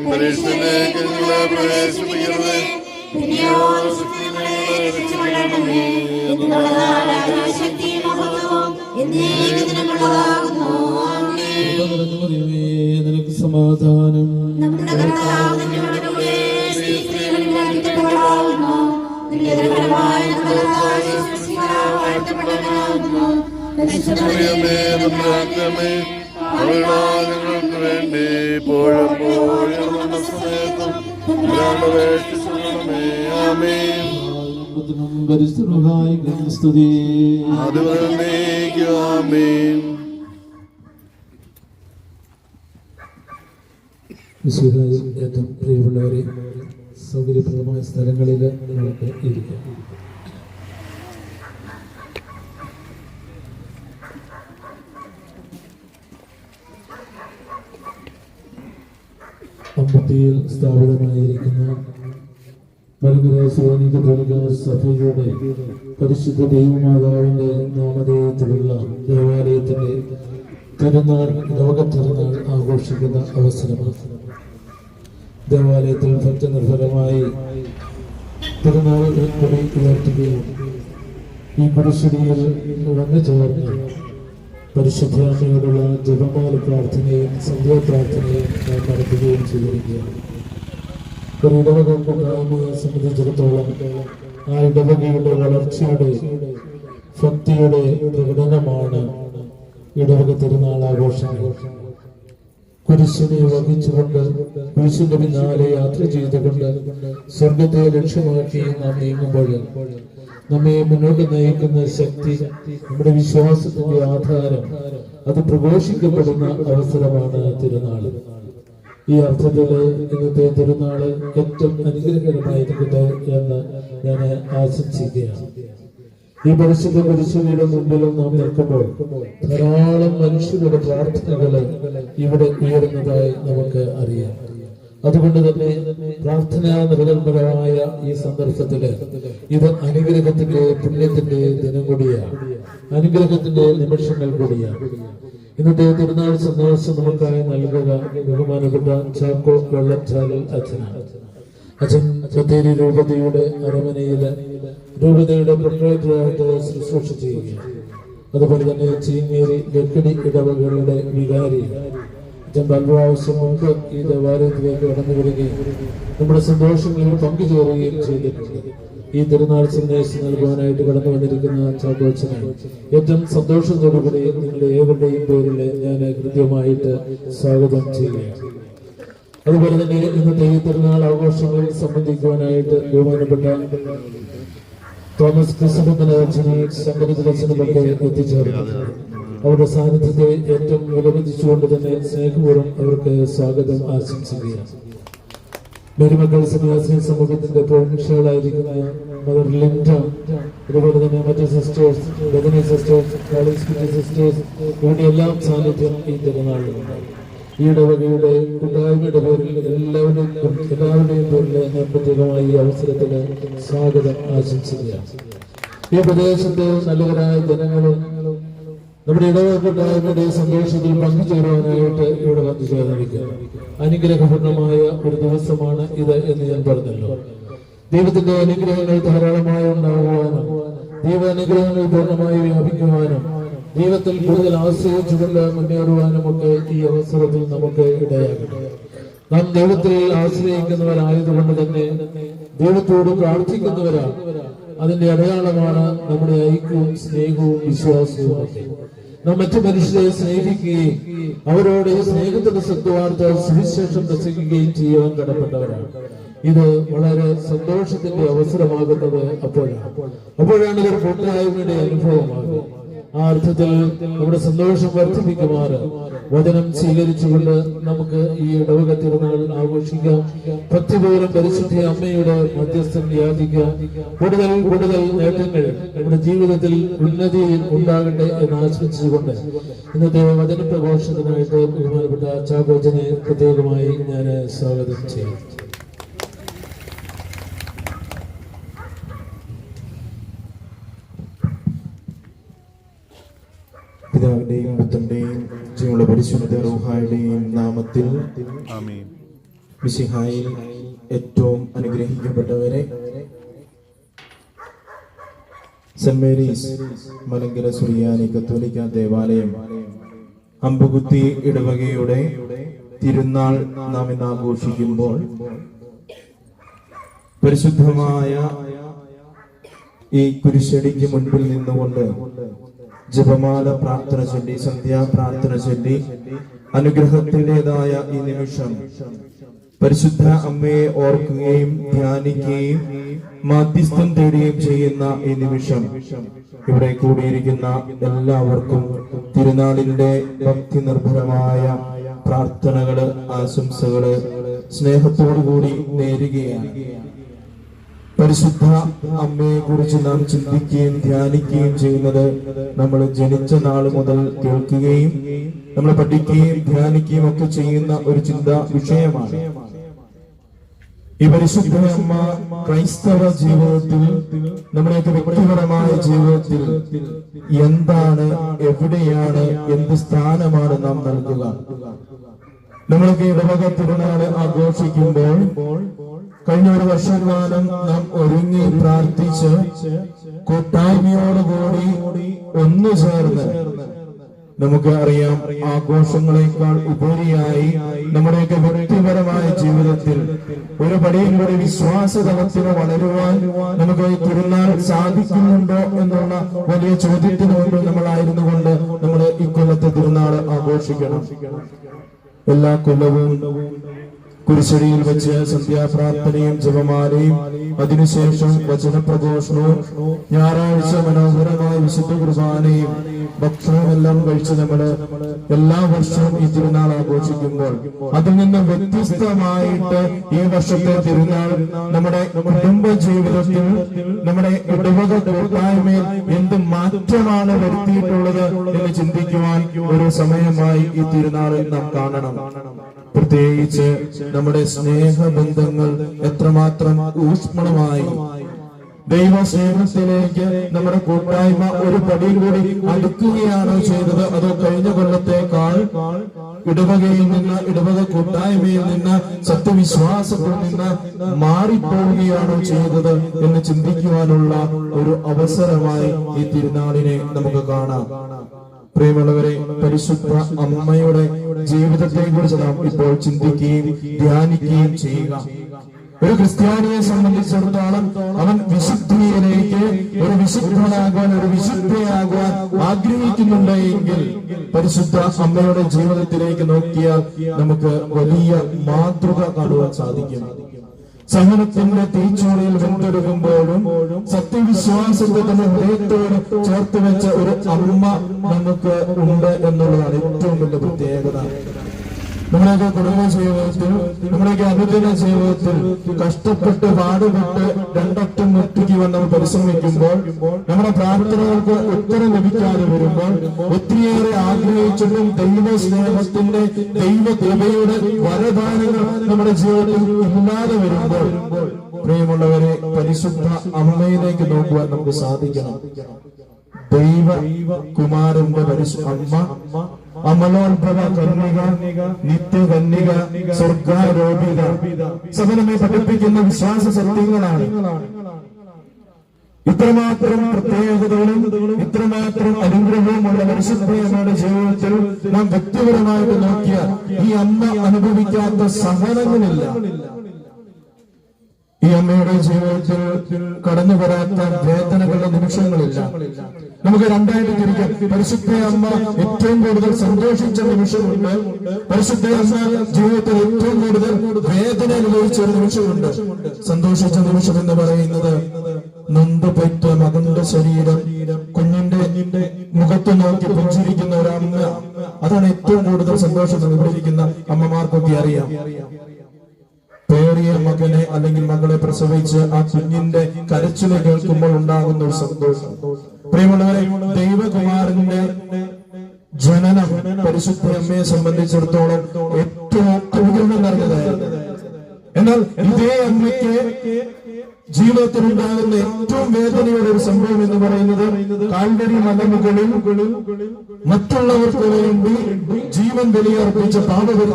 പരീക്ഷയിലേക്ക് ഞങ്ങളെ പ്രവേശിപ്പിക്കരുതേ ശക്തി മഹത്വവും നിനക്ക് സമാധാനം ഞങ്ങൾക്ക് വേണ്ടി ഇപ്പോഴും സമയത്തും സ്തുതി ഏറ്റവും പ്രിയമുള്ളവരെ സൗകര്യപ്രദമായ സ്ഥലങ്ങളിൽ നമുക്ക് ഇരിക്കാം. അമ്പത്തിയിൽ സ്ഥാപിതമായിരിക്കുന്ന സഭയുടെ പരിശുദ്ധ ദൈവമാതാവിന്റെ നാമധേയത്തിലുള്ള ദേവാലയത്തിന്റെ തിരുനാൾ ലോക തിരുനാൾ ആഘോഷിക്കുന്ന അവസരമാണ്. ദേവാലയത്തിൽ ഭക്തനിർഭരമായി തിരുനാൾ കൊടി ഉയർത്തുകയും ഈ കുരിശടിയിൽ വന്നു ചേർന്ന് പരിശുദ്ധാമ്മയോടുള്ള ജപമാല പ്രാർത്ഥനയും സന്ധ്യാപ്രാർത്ഥനയും നാം നടത്തുകയും ചെയ്തിരിക്കുകയാണ്. ഒരു ഇടവക കൂട്ടായ്മയെ സംബന്ധിച്ചിടത്തോളം ആ ഇടവകയുടെ വളർച്ചയുടെ ഭക്തിയുടെ പ്രകടനമാണ് ഇടവക തിരുനാൾ ആഘോഷങ്ങൾ. കുരിശിനെ വഹിച്ചുകൊണ്ട് കുരിശിന്റെ പിന്നാലെ യാത്ര ചെയ്തുകൊണ്ട് സ്വർഗത്തെ ലക്ഷ്യമാക്കി നാം നീങ്ങുമ്പോൾ നമ്മെ മുന്നോട്ട് നയിക്കുന്ന ശക്തി, നമ്മുടെ വിശ്വാസത്തിന്റെ ആധാരം, അത് പ്രഘോഷിക്കപ്പെടുന്ന അവസരമാണ് തിരുനാൾ. ഈ അർത്ഥത്തില് ഇന്നത്തെ തിരുനാള് ഏറ്റവും അനുഗ്രഹകരമായിരിക്കട്ടെ എന്ന് ഞാൻ ആശംസിക്കുകയാണ്. ഈ പരിശുദ്ധ കുരിശുകളുടെ മുമ്പിലും നാം നിൽക്കുമ്പോൾ ധാരാളം മനുഷ്യരുടെ പ്രാർത്ഥനകള് ഇവിടെ ഉയരുന്നതായി നമുക്ക് അറിയാം. അതുകൊണ്ട് തന്നെ പ്രാർത്ഥനാ നിരന്തരമായ ഈ സന്ദർഭത്തില് ഇത് അനുഗ്രഹത്തിന്റെ പുണ്യത്തിന്റെ ദിനം കൂടിയാണ്, അനുഗ്രഹത്തിന്റെ നിമിഷങ്ങൾ കൂടിയാണ്. ഇന്നത്തെ തിരുനാൾ സന്ദേശം നമുക്കായി നൽകുക ബഹുമാനപ്പെട്ട ചാക്കോ വെള്ളച്ചാലിൽ അച്ഛനാണ്. അച്ഛൻ ബത്തേരി രൂപതയുടെ അരമനയില് രൂപതയുടെ പ്രൊക്ടറേറ്ററായിട്ട് ശുശ്രൂഷ ചെയ്യുകയാണ്. അതുപോലെ തന്നെ ചീങ്ങേരി ലക്കിടി ഇടവകളുടെ വികാരി അച്ഛൻ പ്രാവശ്യം മുമ്പ് ഈ ദേവാലയത്തിലേക്ക് കടന്നു വരികയും നമ്മുടെ സന്തോഷങ്ങളിൽ പങ്കുചേരുകയും ചെയ്തിട്ടുണ്ട്. ഈ തിരുനാൾ സന്ദേശം നൽകുവാനായിട്ട് കടന്നു വന്നിരിക്കുന്ന ചാക്കോച്ചനെ ഏറ്റവും സന്തോഷത്തോടുകൂടി നിങ്ങളുടെ ഏവരുടെയും പേരിൽ ഞാൻ കൃത്യമായിട്ട് സ്വാഗതം ചെയ്യുകയാണ്. അതുപോലെ തന്നെ ഇന്നത്തെ ഈ തിരുനാൾ ആഘോഷങ്ങളിൽ സംബന്ധിക്കുവാനായിട്ട് ബഹുമാനപ്പെട്ട തോമസ് ക്രിസ്തുവിനെ സംഘടിതരച്ചനൊക്കെ എത്തിച്ചേർന്നു. അവരുടെ സാന്നിധ്യത്തെ ഏറ്റവും വിലമതിച്ചുകൊണ്ട് തന്നെ സ്നേഹപൂർവ്വം അവർക്ക് സ്വാഗതം ആശംസിക്കുകയാണ്. മെരുമക്കൾ സന്യാസിനി സമൂഹത്തിന്റെ പ്രൊവിൻഷ്യലായിരിക്കുന്ന മദർ ലിൻഡ, അതുപോലെ തന്നെ മറ്റ് സിസ്റ്റേഴ്സ്, ബദനി സിസ്റ്റേഴ്സ്, കാളിസ്പിറ്റി സിസ്റ്റേഴ്സ്, ഇവിടെ എല്ലാം സാന്നിധ്യം ഈ തിരുനാളിലുണ്ട്. ഈ ഇടവകയുടെ കൂട്ടായ്മയുടെ പേരിൽ എല്ലാവരുടെയും പേരിൽ ഞാൻ പ്രത്യേകമായി ഈ അവസരത്തിൽ സ്വാഗതം ആശംസിക്കുകയാണ്. ഈ പ്രദേശത്തെ നല്ലവരായ ജനങ്ങളും നമ്മുടെ ഇടവക കൂട്ടായ്മയുടെ സന്തോഷത്തിൽ പങ്കുചേരുവാനായിട്ട് ഇവിടെ വന്നു ചേർന്നിരിക്കുക. അനുഗ്രഹപൂർണമായ ഒരു ദിവസമാണ് ഇത് എന്ന് ഞാൻ പറഞ്ഞല്ലോ. ദൈവത്തിന്റെ അനുഗ്രഹങ്ങൾ ധാരാളമായി ഉണ്ടാകുവാനും ദൈവാനുഗ്രഹങ്ങൾ പൂർണ്ണമായി വ്യാപിക്കുവാനും ദൈവത്തിൽ കൂടുതൽ ആശ്രയിച്ചുകൊണ്ട് മുന്നേറുവാനും ഒക്കെ ഈ അവസരത്തിൽ നമുക്ക് ഇടയാകട്ടെ. നാം ദൈവത്തിൽ ആശ്രയിക്കുന്നവരായതുകൊണ്ട് തന്നെ ദൈവത്തോട് പ്രാർത്ഥിക്കുന്നവരാണ്. അതിന്റെ അടയാളമാണ് നമ്മുടെ ഐക്യവും സ്നേഹവും വിശ്വാസവും ഒക്കെ. നാം മറ്റു മനുഷ്യരെ സ്നേഹിക്കുകയും അവരോട് സ്നേഹത്തിന്റെ സത്വാർത്ത സുവിശേഷം പ്രസംഗിക്കുകയും ചെയ്യുവാൻ കടപ്പെട്ടവരാണ്. ഇത് വളരെ സന്തോഷത്തിന്റെ അവസരമാകുന്നത് അപ്പോഴാണ് ഇതൊരു കൂട്ടായ്മയുടെ അനുഭവമാകുന്നത്. ആ അർത്ഥത്തിൽ നമ്മുടെ സന്തോഷം വർദ്ധിപ്പിക്കുമാറ് വചനം സ്വീകരിച്ചുകൊണ്ട് നമുക്ക് ഈ ഇടവക തിരുനാൾ ആഘോഷിക്കാം. ഭക്തിപൂർവ്വം പരിശുദ്ധ അമ്മയുടെ മധ്യസ്ഥം യാചിക്കാം. കൂടുതൽ കൂടുതൽ നേട്ടങ്ങൾ നമ്മുടെ ജീവിതത്തിൽ ഉന്നതിയിൽ ഉണ്ടാകട്ടെ എന്ന് ആശംസിച്ചുകൊണ്ട് ഇന്നത്തെ വചന പ്രഘോഷത്തിനായിട്ട് ബഹുമാനപ്പെട്ട ചാക്കോച്ചനെ പ്രത്യേകമായി ഞാൻ സ്വാഗതം ചെയ്യും. പിതാവിന്റെയും പുത്രന്റെയും ജീവനുള്ള പരിശുദ്ധ റൂഹായുടെയും നാമത്തിൽ മിശിഹായിൽ ഏറ്റവും അനുഗ്രഹിക്കപ്പെട്ടവരെ, സെന്റ് മേരീസ് മലങ്കര സുറിയാനി കത്തോലിക്ക ദേവാലയം അമ്പുകുത്തി ഇടവകയുടെ തിരുനാൾ നാം ഇന്ന് ആഘോഷിക്കുമ്പോൾ പരിശുദ്ധമായ ഈ കുരിശടിക്ക് മുൻപിൽ നിന്നുകൊണ്ട് ജപമാല പ്രാർത്ഥന ചൊല്ലി, സന്ധ്യാപ്രാർത്ഥന ചൊല്ലി അനുഗ്രഹത്തിൻ്റെതായ ഈ നിമിഷം പരിശുദ്ധ അമ്മയെ ഓർക്കുകയും ധ്യാനിക്കുകയും മാധ്യസ്ഥം തേടുകയും ചെയ്യുന്ന ഈ നിമിഷം ഇവിടെ കൂടിയിരിക്കുന്ന എല്ലാവർക്കും തിരുനാളിന്റെ ഭക്തി നിർഭരമായ പ്രാർത്ഥനകള്, ആശംസകള് സ്നേഹത്തോടുകൂടി നേരുകയാണ്. പരിശുദ്ധ അമ്മയെ കുറിച്ച് നാം ചിന്തിക്കുകയും ധ്യാനിക്കുകയും ചെയ്യുന്നത് നമ്മൾ ജനിച്ച നാൾ മുതൽ കേൾക്കുകയും നമ്മൾ പഠിക്കുകയും ധ്യാനിക്കുകയും ഒക്കെ ചെയ്യുന്ന ഒരു ചിന്താ വിഷയമാണ്. ഈ പരിശുദ്ധ അമ്മ ക്രൈസ്തവ ജീവിതത്തിൽ, നമ്മുടെയൊക്കെ വ്യക്തിപരമായ ജീവിതത്തിൽ എന്താണ്, എവിടെയാണ്, എന്ത് സ്ഥാനമാണ് നാം നൽകുക? നമ്മളൊക്കെ ഇടവക തിരുനാള് ആഘോഷിക്കുമ്പോൾ കഴിഞ്ഞ ഒരു വർഷക്കാലം നാം ഒരുങ്ങി പ്രാർത്ഥിച്ച് കൂട്ടായ്മയോടുകൂടി ഒന്നു ചേർന്ന്, നമുക്ക് അറിയാം, ആഘോഷങ്ങളെക്കാൾ ഉപരിയായി നമ്മുടെയൊക്കെ വ്യക്തിപരമായ ജീവിതത്തിൽ ഒരു പടിയും കൂടി വിശ്വാസതലത്തിന് വളരുവാൻ നമുക്ക് തിരുനാൾ സാധിക്കുന്നുണ്ടോ എന്നുള്ള വലിയ ചോദ്യത്തിന് മുൻപിൽ നമ്മളായിരുന്നു കൊണ്ട് നമ്മൾ ഇക്കൊല്ലത്തെ തിരുനാൾ ആഘോഷിക്കണം. എല്ലാ കൊല്ലവും കുരിശടിയിൽ വെച്ച് സന്ധ്യാപ്രാർത്ഥനയും ജപമാലയും അതിനുശേഷം വചനപ്രഘോഷണവും ഞായറാഴ്ച മനോഹരമായ വിശുദ്ധ കുർബാനയും ഭക്ഷണമെല്ലാം കഴിച്ച് നമ്മള് എല്ലാ വർഷവും ഈ തിരുനാൾ ആഘോഷിക്കുമ്പോൾ അതിൽ നിന്ന് വ്യത്യസ്തമായിട്ട് ഈ വർഷത്തെ തിരുനാൾ നമ്മുടെ കുടുംബ ജീവിതത്തിൽ, നമ്മുടെ ഇടവക കൂട്ടായ്മയിൽ എന്ത് മാറ്റമാണ് വരുത്തിയിട്ടുള്ളത് എന്ന് ചിന്തിക്കുവാൻ ഒരു സമയമായി ഈ തിരുനാൾ നാം കാണണം. പ്രത്യേകിച്ച് നമ്മുടെ സ്നേഹബന്ധങ്ങൾ എത്രമാത്രം ഊഷ്മളമായി ദൈവസ്നേഹത്തിലേക്ക് നമ്മുടെ കൂട്ടായ്മ ഒരു പടി കൂടി അടുക്കുകയാണോ ചെയ്തത്, അതോ കഴിഞ്ഞ കൊല്ലത്തേക്കാൾ ഇടവകയിൽ നിന്ന്, ഇടവക കൂട്ടായ്മയിൽ നിന്ന്, സത്യവിശ്വാസത്തിൽ നിന്ന് മാറിപ്പോവുകയാണോ ചെയ്തത് എന്ന് ചിന്തിക്കുവാനുള്ള ഒരു അവസരമായി ഈ തിരുനാളിനെ നമുക്ക് കാണാം. പ്രിയമുള്ളവരെ, പരിശുദ്ധ അമ്മയുടെ ജീവിതത്തെ കുറിച്ച് നാം ഇപ്പോൾ ചിന്തിക്കുകയും ധ്യാനിക്കുകയും ചെയ്യുക. ഒരു ക്രിസ്ത്യാനിയെ സംബന്ധിച്ചിടത്തോളം അവൻ വിശുദ്ധിയിലേക്ക്, ഒരു വിശുദ്ധനാകുവാൻ, ഒരു വിശുദ്ധയാകുവാൻ ആഗ്രഹിക്കുന്നുണ്ട് എങ്കിൽ പരിശുദ്ധ അമ്മയുടെ ജീവിതത്തിലേക്ക് നോക്കിയാൽ നമുക്ക് വലിയ മാതൃക കാണുവാൻ സാധിക്കും. സഹനത്തിന്റെ തീച്ചൂളയിൽ വെന്തെടുക്കുമ്പോഴും സത്യവിശ്വാസത്തെ തന്നെ ഹൃദയത്തോട് ചേർത്ത് വെച്ച ഒരു അമ്മ നമുക്ക് ഉണ്ട് എന്നുള്ളതാണ് ഏറ്റവും വലിയ പ്രത്യേകത. നമ്മുടെയൊക്കെ കുടുംബ ജീവിതത്തിൽ, നമ്മുടെയൊക്കെ അനുദിന ജീവിതത്തിൽ കഷ്ടപ്പെട്ട് പാടുപെട്ട് രണ്ടറ്റം മുട്ടിക്കുവാൻ നമ്മൾ പരിശ്രമിക്കുമ്പോൾ, നമ്മുടെ പ്രാർത്ഥനകൾക്ക് ഉത്തരം ലഭിക്കാതെ വരുമ്പോൾ, ഒത്തിരിയേറെ ആഗ്രഹിച്ചിട്ടും ദൈവ സ്നേഹത്തിന്റെ, ദൈവകൃപയുടെ വരദാനങ്ങൾ നമ്മുടെ ജീവിതത്തിൽ ഇല്ലാതെ വരുമ്പോൾ, പ്രിയമുള്ളവരെ, പരിശുദ്ധ അമ്മയിലേക്ക് നോക്കുവാൻ നമുക്ക് സാധിക്കണം. ദൈവ കുമാരന്റെ പരിശുദ്ധ അമ്മ, അമലോത്ഭവ കന്യക, നിത്യകന്യക, സ്വർഗാരോപിത, സഭ നമ്മെ പഠിപ്പിക്കുന്ന വിശ്വാസ സത്യങ്ങളാണ്. ഇത്രമാത്രം പ്രത്യേകതകളും ഇത്രമാത്രം അനുഗ്രഹവുമുള്ള പരിശുദ്ധയുടെ ജീവിതത്തിൽ നാം വ്യക്തിപരമായിട്ട് നോക്കിയാൽ ഈ അമ്മ അനുഭവിക്കാത്ത സഹനങ്ങളില്ല. ഈ അമ്മയുടെ ജീവിതത്തിൽ കടന്നു വരാത്ത വേദനകളുടെ നിമിഷങ്ങളില്ല. നമുക്ക് രണ്ടായിട്ട് തിരിക്കാം. പരിശുദ്ധ അമ്മ ഏറ്റവും കൂടുതൽ സന്തോഷിച്ച നിമിഷമുണ്ട്, പരിശുദ്ധ അമ്മ ജീവിതത്തിൽ ഏറ്റവും കൂടുതൽ വേദന അനുഭവിച്ച ഒരു നിമിഷമുണ്ട്. സന്തോഷിച്ച നിമിഷം എന്ന് പറയുന്നത് നൊന്തുപെറ്റ മകന്റെ ശരീരം, കുഞ്ഞിന്റെ മുഖത്ത് നോക്കി പുഞ്ചിരിക്കുന്ന ഒരു അമ്മ, അതാണ് ഏറ്റവും കൂടുതൽ സന്തോഷം അനുഭവിക്കുന്ന അമ്മമാർക്കൊക്കെ അറിയാം. പേറിയ മകനെ അല്ലെങ്കിൽ മകളെ പ്രസവിച്ച് ആ കുഞ്ഞിന്റെ കരച്ചില് കേൾക്കുമ്പോൾ ഉണ്ടാകുന്ന ഒരു സന്തോഷം. പ്രിയമുള്ളവരെ, ദൈവകുമാരന്റെ ജനനം പരിശുദ്ധ അമ്മയെ സംബന്ധിച്ചിടത്തോളം ഏറ്റവും അനുഗ്രഹം നിറഞ്ഞതായിരുന്നു. എന്നാൽ ഇതേ അമ്മയ്ക്ക് ജീവിതത്തിൽ ഉണ്ടാകുന്ന ഏറ്റവും വേദനയുടെ ഒരു സംഭവം എന്ന് പറയുന്നത് കാൽവരി മലമുകളിൽ മറ്റുള്ളവർക്ക് വേണ്ടി ജീവൻ ബലിയർപ്പിച്ച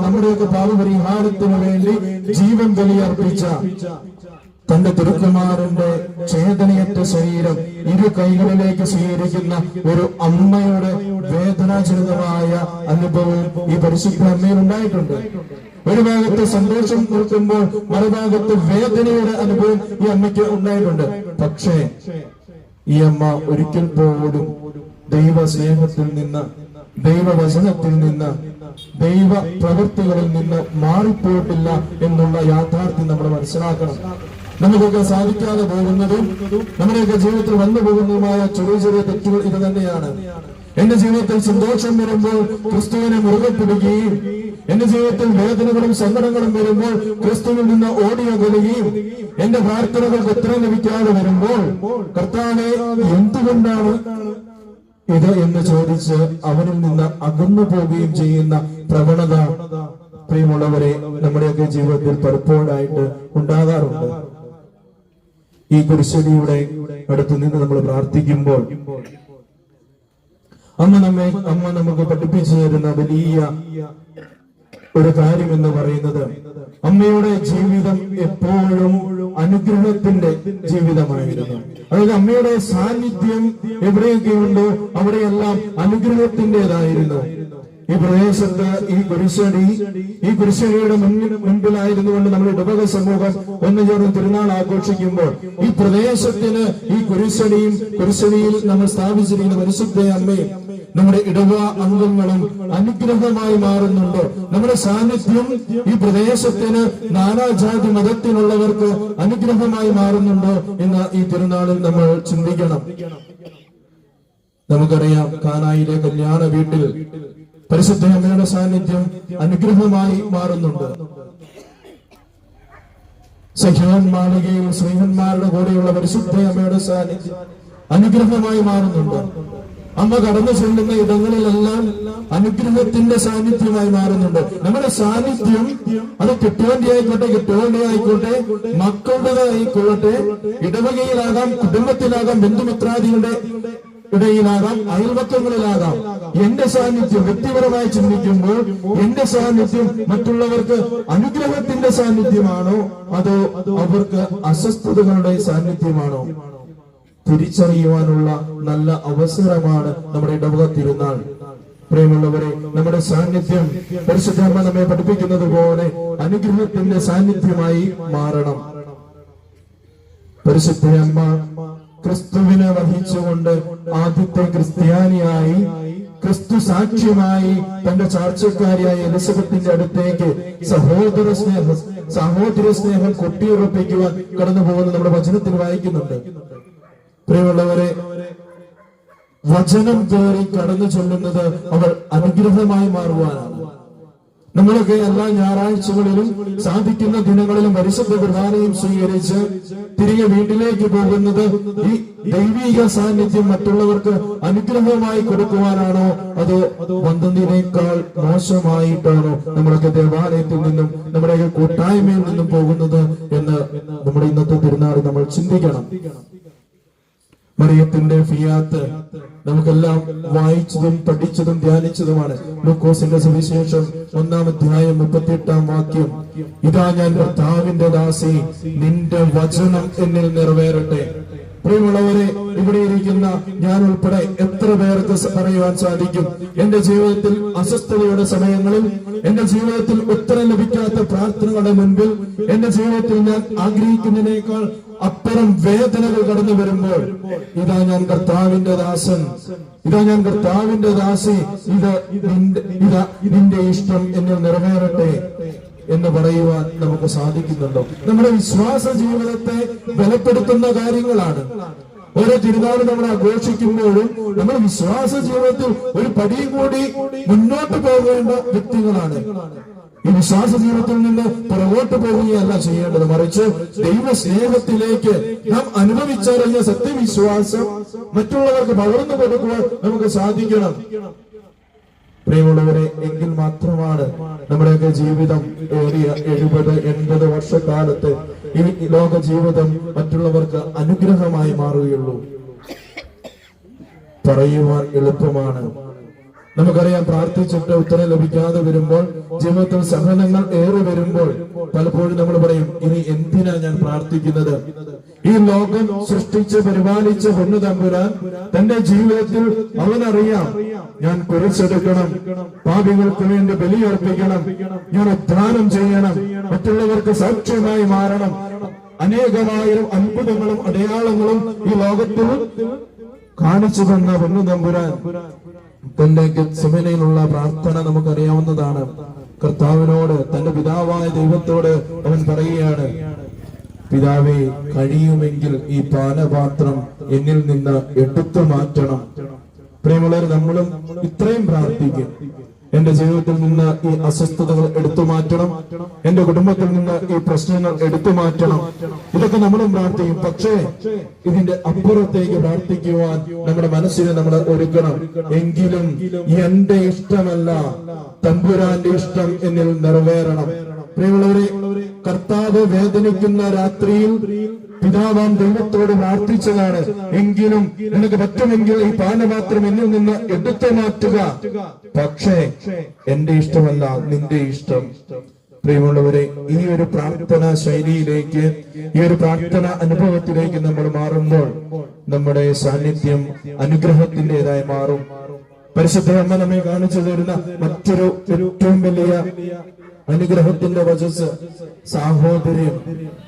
നമ്മുടെയൊക്കെ പാപപരിഹാരത്തിന് വേണ്ടി ജീവൻ ബലിയർപ്പിച്ച തന്റെ തിരുക്കുമാരന്റെ ചേതനയറ്റ ശരീരം ഇരു കൈകളിലേക്ക് സ്വീകരിക്കുന്ന ഒരു അമ്മയുടെ വേദനാജനിതമായ അനുഭവം ഈ പരിശുദ്ധ അമ്മയിൽ ഉണ്ടായിട്ടുണ്ട്. ഒരു ഭാഗത്ത് സന്തോഷം നിൽക്കുമ്പോൾ മറുഭാഗത്ത് വേദനയുടെ അനുഭവം ഈ അമ്മയ്ക്ക് ഉണ്ടായിട്ടുണ്ട്. പക്ഷേ ഈ അമ്മ ഒരിക്കൽ പോലും ദൈവ സ്നേഹത്തിൽ നിന്ന്, ദൈവവചനത്തിൽ നിന്ന്, ദൈവ പ്രവൃത്തികളിൽ നിന്ന് മാറിപ്പോയിട്ടില്ല എന്നുള്ള യാഥാർത്ഥ്യം നമ്മൾ മനസ്സിലാക്കണം. നമുക്കൊക്കെ സാധിക്കാതെ പോകുന്നതും നമ്മുടെയൊക്കെ ജീവിതത്തിൽ വന്നു പോകുന്നതുമായ ചെറിയ ചെറിയ തെറ്റുകൾ ഇത് തന്നെയാണ്. എന്റെ ജീവിതത്തിൽ സന്തോഷം വരുമ്പോൾ ക്രിസ്തുവിനെ മുറുകെ പിടിക്കുകയും, എന്റെ ജീവിതത്തിൽ വേദനകളും സങ്കടങ്ങളും വരുമ്പോൾ ക്രിസ്തുവിൽ നിന്ന് ഓടിയകലുകയും, എന്റെ പ്രാർത്ഥനകൾക്ക് ഉത്തരം ലഭിക്കാതെ വരുമ്പോൾ കർത്താവേ എന്തുകൊണ്ടാണ് ഇത് എന്ന് ചോദിച്ച് അവനിൽ നിന്ന് അകന്നു പോവുകയും ചെയ്യുന്ന പ്രവണത പ്രിയമുള്ളവരെ നമ്മുടെയൊക്കെ ജീവിതത്തിൽ പലപ്പോഴായിട്ട് ഉണ്ടാകാറുണ്ട്. ഈ കുരിശടിയുടെ അടുത്ത് നിന്ന് നമ്മൾ പ്രാർത്ഥിക്കുമ്പോൾ അമ്മ നമുക്ക് പഠിപ്പിച്ചു തരുന്ന വലിയ ഒരു കാര്യം എന്ന് പറയുന്നത്, അമ്മയുടെ ജീവിതം എപ്പോഴും അനുഗ്രഹത്തിന്റെ ജീവിതമായിരുന്നു. അതായത് അമ്മയുടെ സാന്നിധ്യം എവിടെയൊക്കെയുണ്ടോ അവിടെയെല്ലാം അനുഗ്രഹത്തിൻ്റെതായിരുന്നു. ഈ പ്രദേശത്ത് ഈ കുരിശടിയുടെ മുൻപിലായിരുന്നു കൊണ്ട് നമ്മൾ ഇടവക സമൂഹം ഒന്നു ചേർന്ന് തിരുനാൾ ആഘോഷിക്കുമ്പോൾ ഈ പ്രദേശത്തിന് ഈ കുരിശടിയിൽ നമ്മൾ സ്ഥാപിച്ചിരിക്കുന്ന പരിശുദ്ധ അമ്മയും നമ്മുടെ ഇടവ അംഗങ്ങളും അനുഗ്രഹമായി മാറുന്നുണ്ട്. നമ്മുടെ സാന്നിധ്യം ഈ പ്രദേശത്തിന് നാനാജാതി മതത്തിലുള്ളവർക്ക് അനുഗ്രഹമായി മാറുന്നുണ്ടോ എന്ന് ഈ തിരുനാളിൽ നമ്മൾ ചിന്തിക്കണം. നമുക്കറിയാം, കാനായിലെ കല്യാണ വീട്ടിൽ പരിശുദ്ധ അമ്മയുടെ സാന്നിധ്യം അനുഗ്രഹമായി മാറുന്നുണ്ട്. സഖ്യോൻ മാളികയിൽ സ്നേഹന്മാരുടെ കൂടെയുള്ള പരിശുദ്ധ അമ്മയുടെ സാന്നിധ്യം അനുഗ്രഹമായി മാറുന്നുണ്ട്. അമ്മ കടന്നു ചെല്ലുന്ന ഇടങ്ങളിലെല്ലാം അനുഗ്രഹത്തിന്റെ സാന്നിധ്യമായി മാറുന്നുണ്ട്. നമ്മുടെ സാന്നിധ്യം അത് കെട്ടുവണ്ടി ആയിക്കോട്ടെ, മക്കളുടേതായിക്കോട്ടെ, ഇടവകയിലാകാം, കുടുംബത്തിലാകാം, ബന്ധുമിത്രാദികളുടെ ഇടയിലാകാം, അയൽവക്കങ്ങളിലാകാം. എന്റെ സാന്നിധ്യം വ്യക്തിപരമായി ചിന്തിക്കുമ്പോൾ എന്റെ സാന്നിധ്യം മറ്റുള്ളവർക്ക് അനുഗ്രഹത്തിന്റെ സാന്നിധ്യമാണോ അതോ അവർക്ക് അസ്വസ്ഥതകളുടെ സാന്നിധ്യമാണോ തിരിച്ചറിയുവാനുള്ള നല്ല അവസരമാണ് നമ്മുടെ ഇടവക തിരുനാൾ. പ്രിയമുള്ളവരെ, നമ്മുടെ സാന്നിധ്യം പരിശുദ്ധ അമ്മ നമ്മെ പഠിപ്പിക്കുന്നത് പോലെ അനുഗ്രഹത്തിന്റെ സാന്നിധ്യമായി മാറണം. പരിശുദ്ധ അമ്മ ക്രിസ്തുവിനെ വഹിച്ചുകൊണ്ട് ആദ്യത്തെ ക്രിസ്ത്യാനിയായി, ക്രിസ്തു സാക്ഷ്യമായി തന്റെ ചാർച്ചക്കാരിയായ എലിസബത്തിന്റെ അടുത്തേക്ക് സഹോദര സ്നേഹം കൊട്ടിയുറപ്പിക്കുവാൻ കടന്നു പോകുന്ന നമ്മുടെ വചനത്തിൽ വായിക്കുന്നുണ്ട്. പ്രിയമുള്ളവരെ, വചനം കയറി കടന്നു ചൊല്ലുന്നത് അവൾ അനുഗ്രഹമായി മാറുവാനാണ്. നമ്മളൊക്കെ എല്ലാ ഞായറാഴ്ചകളിലും സാധിക്കുന്ന ദിനങ്ങളിലും പരിശുദ്ധ കുർബാനയും സ്വീകരിച്ച് തിരികെ വീട്ടിലേക്ക് പോകുന്നത് ഈ ദൈവിക സാന്നിധ്യം മറ്റുള്ളവർക്ക് അനുഗ്രഹമായി കൊടുക്കുവാനാണോ അതോ വന്നതിനേക്കാൾ മോശമായിട്ടാണോ നമ്മളൊക്കെ ദേവാലയത്തിൽ നിന്നും നമ്മുടെ കൂട്ടായ്മയിൽ നിന്നും പോകുന്നത് എന്ന് നമ്മുടെ ഇന്നത്തെ തിരുനാൾ നമ്മൾ ചിന്തിക്കണം. മറിയത്തിന്റെ ഫിയാത്ത് നമുക്കെല്ലാം വായിച്ചതും പഠിച്ചതും ധ്യാനിച്ചതുമാണ്. ലൂക്കോസിന്റെ സുവിശേഷം 1-ാം അധ്യായം 38-ാം വാക്യം, ഇതാ ഞാൻ കർത്താവിന്റെ ദാസി, നിന്റെ വചനം എന്നിൽ നിറവേറട്ടെ. പ്രിയമുള്ളവരെ, ഇവിടെ ഇരിക്കുന്ന ഞാൻ ഉൾപ്പെടെ എത്ര പേർക്ക് പറയുവാൻ സാധിക്കും, എന്റെ ജീവിതത്തിൽ അസ്വസ്ഥതയുടെ സമയങ്ങളിൽ, എന്റെ ജീവിതത്തിൽ ഉത്തരം ലഭിക്കാത്ത പ്രാർത്ഥനകളുടെ മുൻപിൽ, എന്റെ ജീവിതത്തിൽ ഞാൻ ആഗ്രഹിക്കുന്നതിനേക്കാൾ അപ്പുറം വേദനകൾ കടന്നു വരുമ്പോൾ, ഇതാ ഞാൻ കർത്താവിന്റെ ദാസൻ, ഇതാ ഞാൻ കർത്താവിന്റെ ദാസി, നിന്റെ ഇഷ്ടം എന്നിൽ നിറവേറട്ടെ എന്ന് പറയുവാൻ നമുക്ക് സാധിക്കുന്നുണ്ടോ? നമ്മുടെ വിശ്വാസ ജീവിതത്തെ ബലപ്പെടുത്തുന്ന കാര്യങ്ങളാണ്. ഓരോ തിരുനാൾ നമ്മൾ ആഘോഷിക്കുമ്പോഴും നമ്മൾ വിശ്വാസ ജീവിതത്തിൽ ഒരു പടി കൂടി മുന്നോട്ട് പോകേണ്ട വ്യക്തികളാണ്. ഈ വിശ്വാസ ജീവിതത്തിൽ നിന്ന് പുറകോട്ട് പോവുകയല്ല ചെയ്യേണ്ടത്, മറിച്ച് ദൈവ സ്നേഹത്തിലേക്ക് നാം അനുഭവിച്ചറിഞ്ഞ സത്യവിശ്വാസം മറ്റുള്ളവർക്ക് പകർന്നു കൊടുക്കുവാൻ നമുക്ക് സാധിക്കണം. പ്രിയമുള്ളവരെ, എങ്കിൽ മാത്രമാണ് നമ്മുടെയൊക്കെ ജീവിതം ഏറിയ 70-80 വർഷക്കാലത്ത് ഈ ലോക ജീവിതം മറ്റുള്ളവർക്ക് അനുഗ്രഹമായി മാറുകയുള്ളൂ. പറയുവാൻ എളുപ്പമാണ്. നമുക്കറിയാം, പ്രാർത്ഥിച്ചിട്ട് ഉത്തരം ലഭിക്കാതെ വരുമ്പോൾ, ജീവിതത്തിൽ സഹനങ്ങൾ ഏറെ വരുമ്പോൾ പലപ്പോഴും നമ്മൾ പറയും, ഇനി എന്തിനാ ഞാൻ പ്രാർത്ഥിക്കുന്നത്? ഈ ലോകം സൃഷ്ടിച്ച് പരിപാലിച്ച പൊന്നു തമ്പുരാൻ തന്റെ ജീവിതത്തിൽ അവനറിയാം, ഞാൻ കുരിശെടുക്കണം, പാപികൾക്ക് വേണ്ടി ബലിയർപ്പിക്കണം, ഞാൻ ഉദ്ധാനം ചെയ്യണം, മറ്റുള്ളവർക്ക് സാക്ഷ്യമായി മാറണം. അനേകമായിരം അത്ഭുതങ്ങളും അടയാളങ്ങളും ഈ ലോകത്തിൽ കാണിച്ചു തന്ന പൊന്നു തമ്പുരാൻ തന്റെ ഗെത്സമനയിലുള്ള പ്രാർത്ഥന നമുക്കറിയാവുന്നതാണ്. കർത്താവിനോട്, തന്റെ പിതാവായ ദൈവത്തോട് അവൻ പറയുകയാണ്, പിതാവേ, കഴിയുമെങ്കിൽ ഈ പാനപാത്രം എന്നിൽ നിന്ന് എടുത്തു മാറ്റണം. പ്രിയമുള്ളവർ, നമ്മളും ഇത്രയും പ്രാർത്ഥിക്കും. എന്റെ ജീവിതത്തിൽ നിന്ന് ഈ അസ്വസ്ഥതകൾ എടുത്തു മാറ്റണം, എന്റെ കുടുംബത്തിൽ നിന്ന് ഈ പ്രശ്നങ്ങൾ എടുത്തു മാറ്റണം. ഇതൊക്കെ നമ്മളും പ്രാർത്ഥിക്കും. പക്ഷേ ഇതിന്റെ അപ്പുറത്തേക്ക് പ്രാർത്ഥിക്കുവാൻ നമ്മുടെ മനസ്സിനെ നമ്മൾ ഒരുക്കണം. എങ്കിലും എന്റെ ഇഷ്ടമല്ല, തമ്പുരാന്റെ ഇഷ്ടം എന്നിൽ നിറവേറണം. പ്രിയമുള്ളവരെ, കർത്താവ് വേദനിക്കുന്ന രാത്രിയിൽ പിതാവാം ദൈവത്തോട് പ്രാർത്ഥിച്ചതാണ്, എങ്കിലും നിനക്ക് പറ്റുമെങ്കിൽ ഈ പാനപാത്രം എന്നിൽ നിന്ന് എടുത്തു മാറ്റുക, പക്ഷേ എന്റെ ഇഷ്ടമല്ല നിന്റെ ഇഷ്ടം. പ്രിയമുള്ളവരെ, ഈ ഒരു പ്രാർത്ഥന ശൈലിയിലേക്ക്, ഈ ഒരു പ്രാർത്ഥന അനുഭവത്തിലേക്ക് നമ്മൾ മാറുമ്പോൾ നമ്മുടെ സാന്നിധ്യം അനുഗ്രഹത്തിൻ്റെതായി മാറും. പരിശുദ്ധ അമ്മ നമ്മെ കാണിച്ചു തരുന്ന മറ്റൊരു ഏറ്റവും വലിയ അനുഗ്രഹത്തിന്റെ വചസ് സാഹോദര്യം.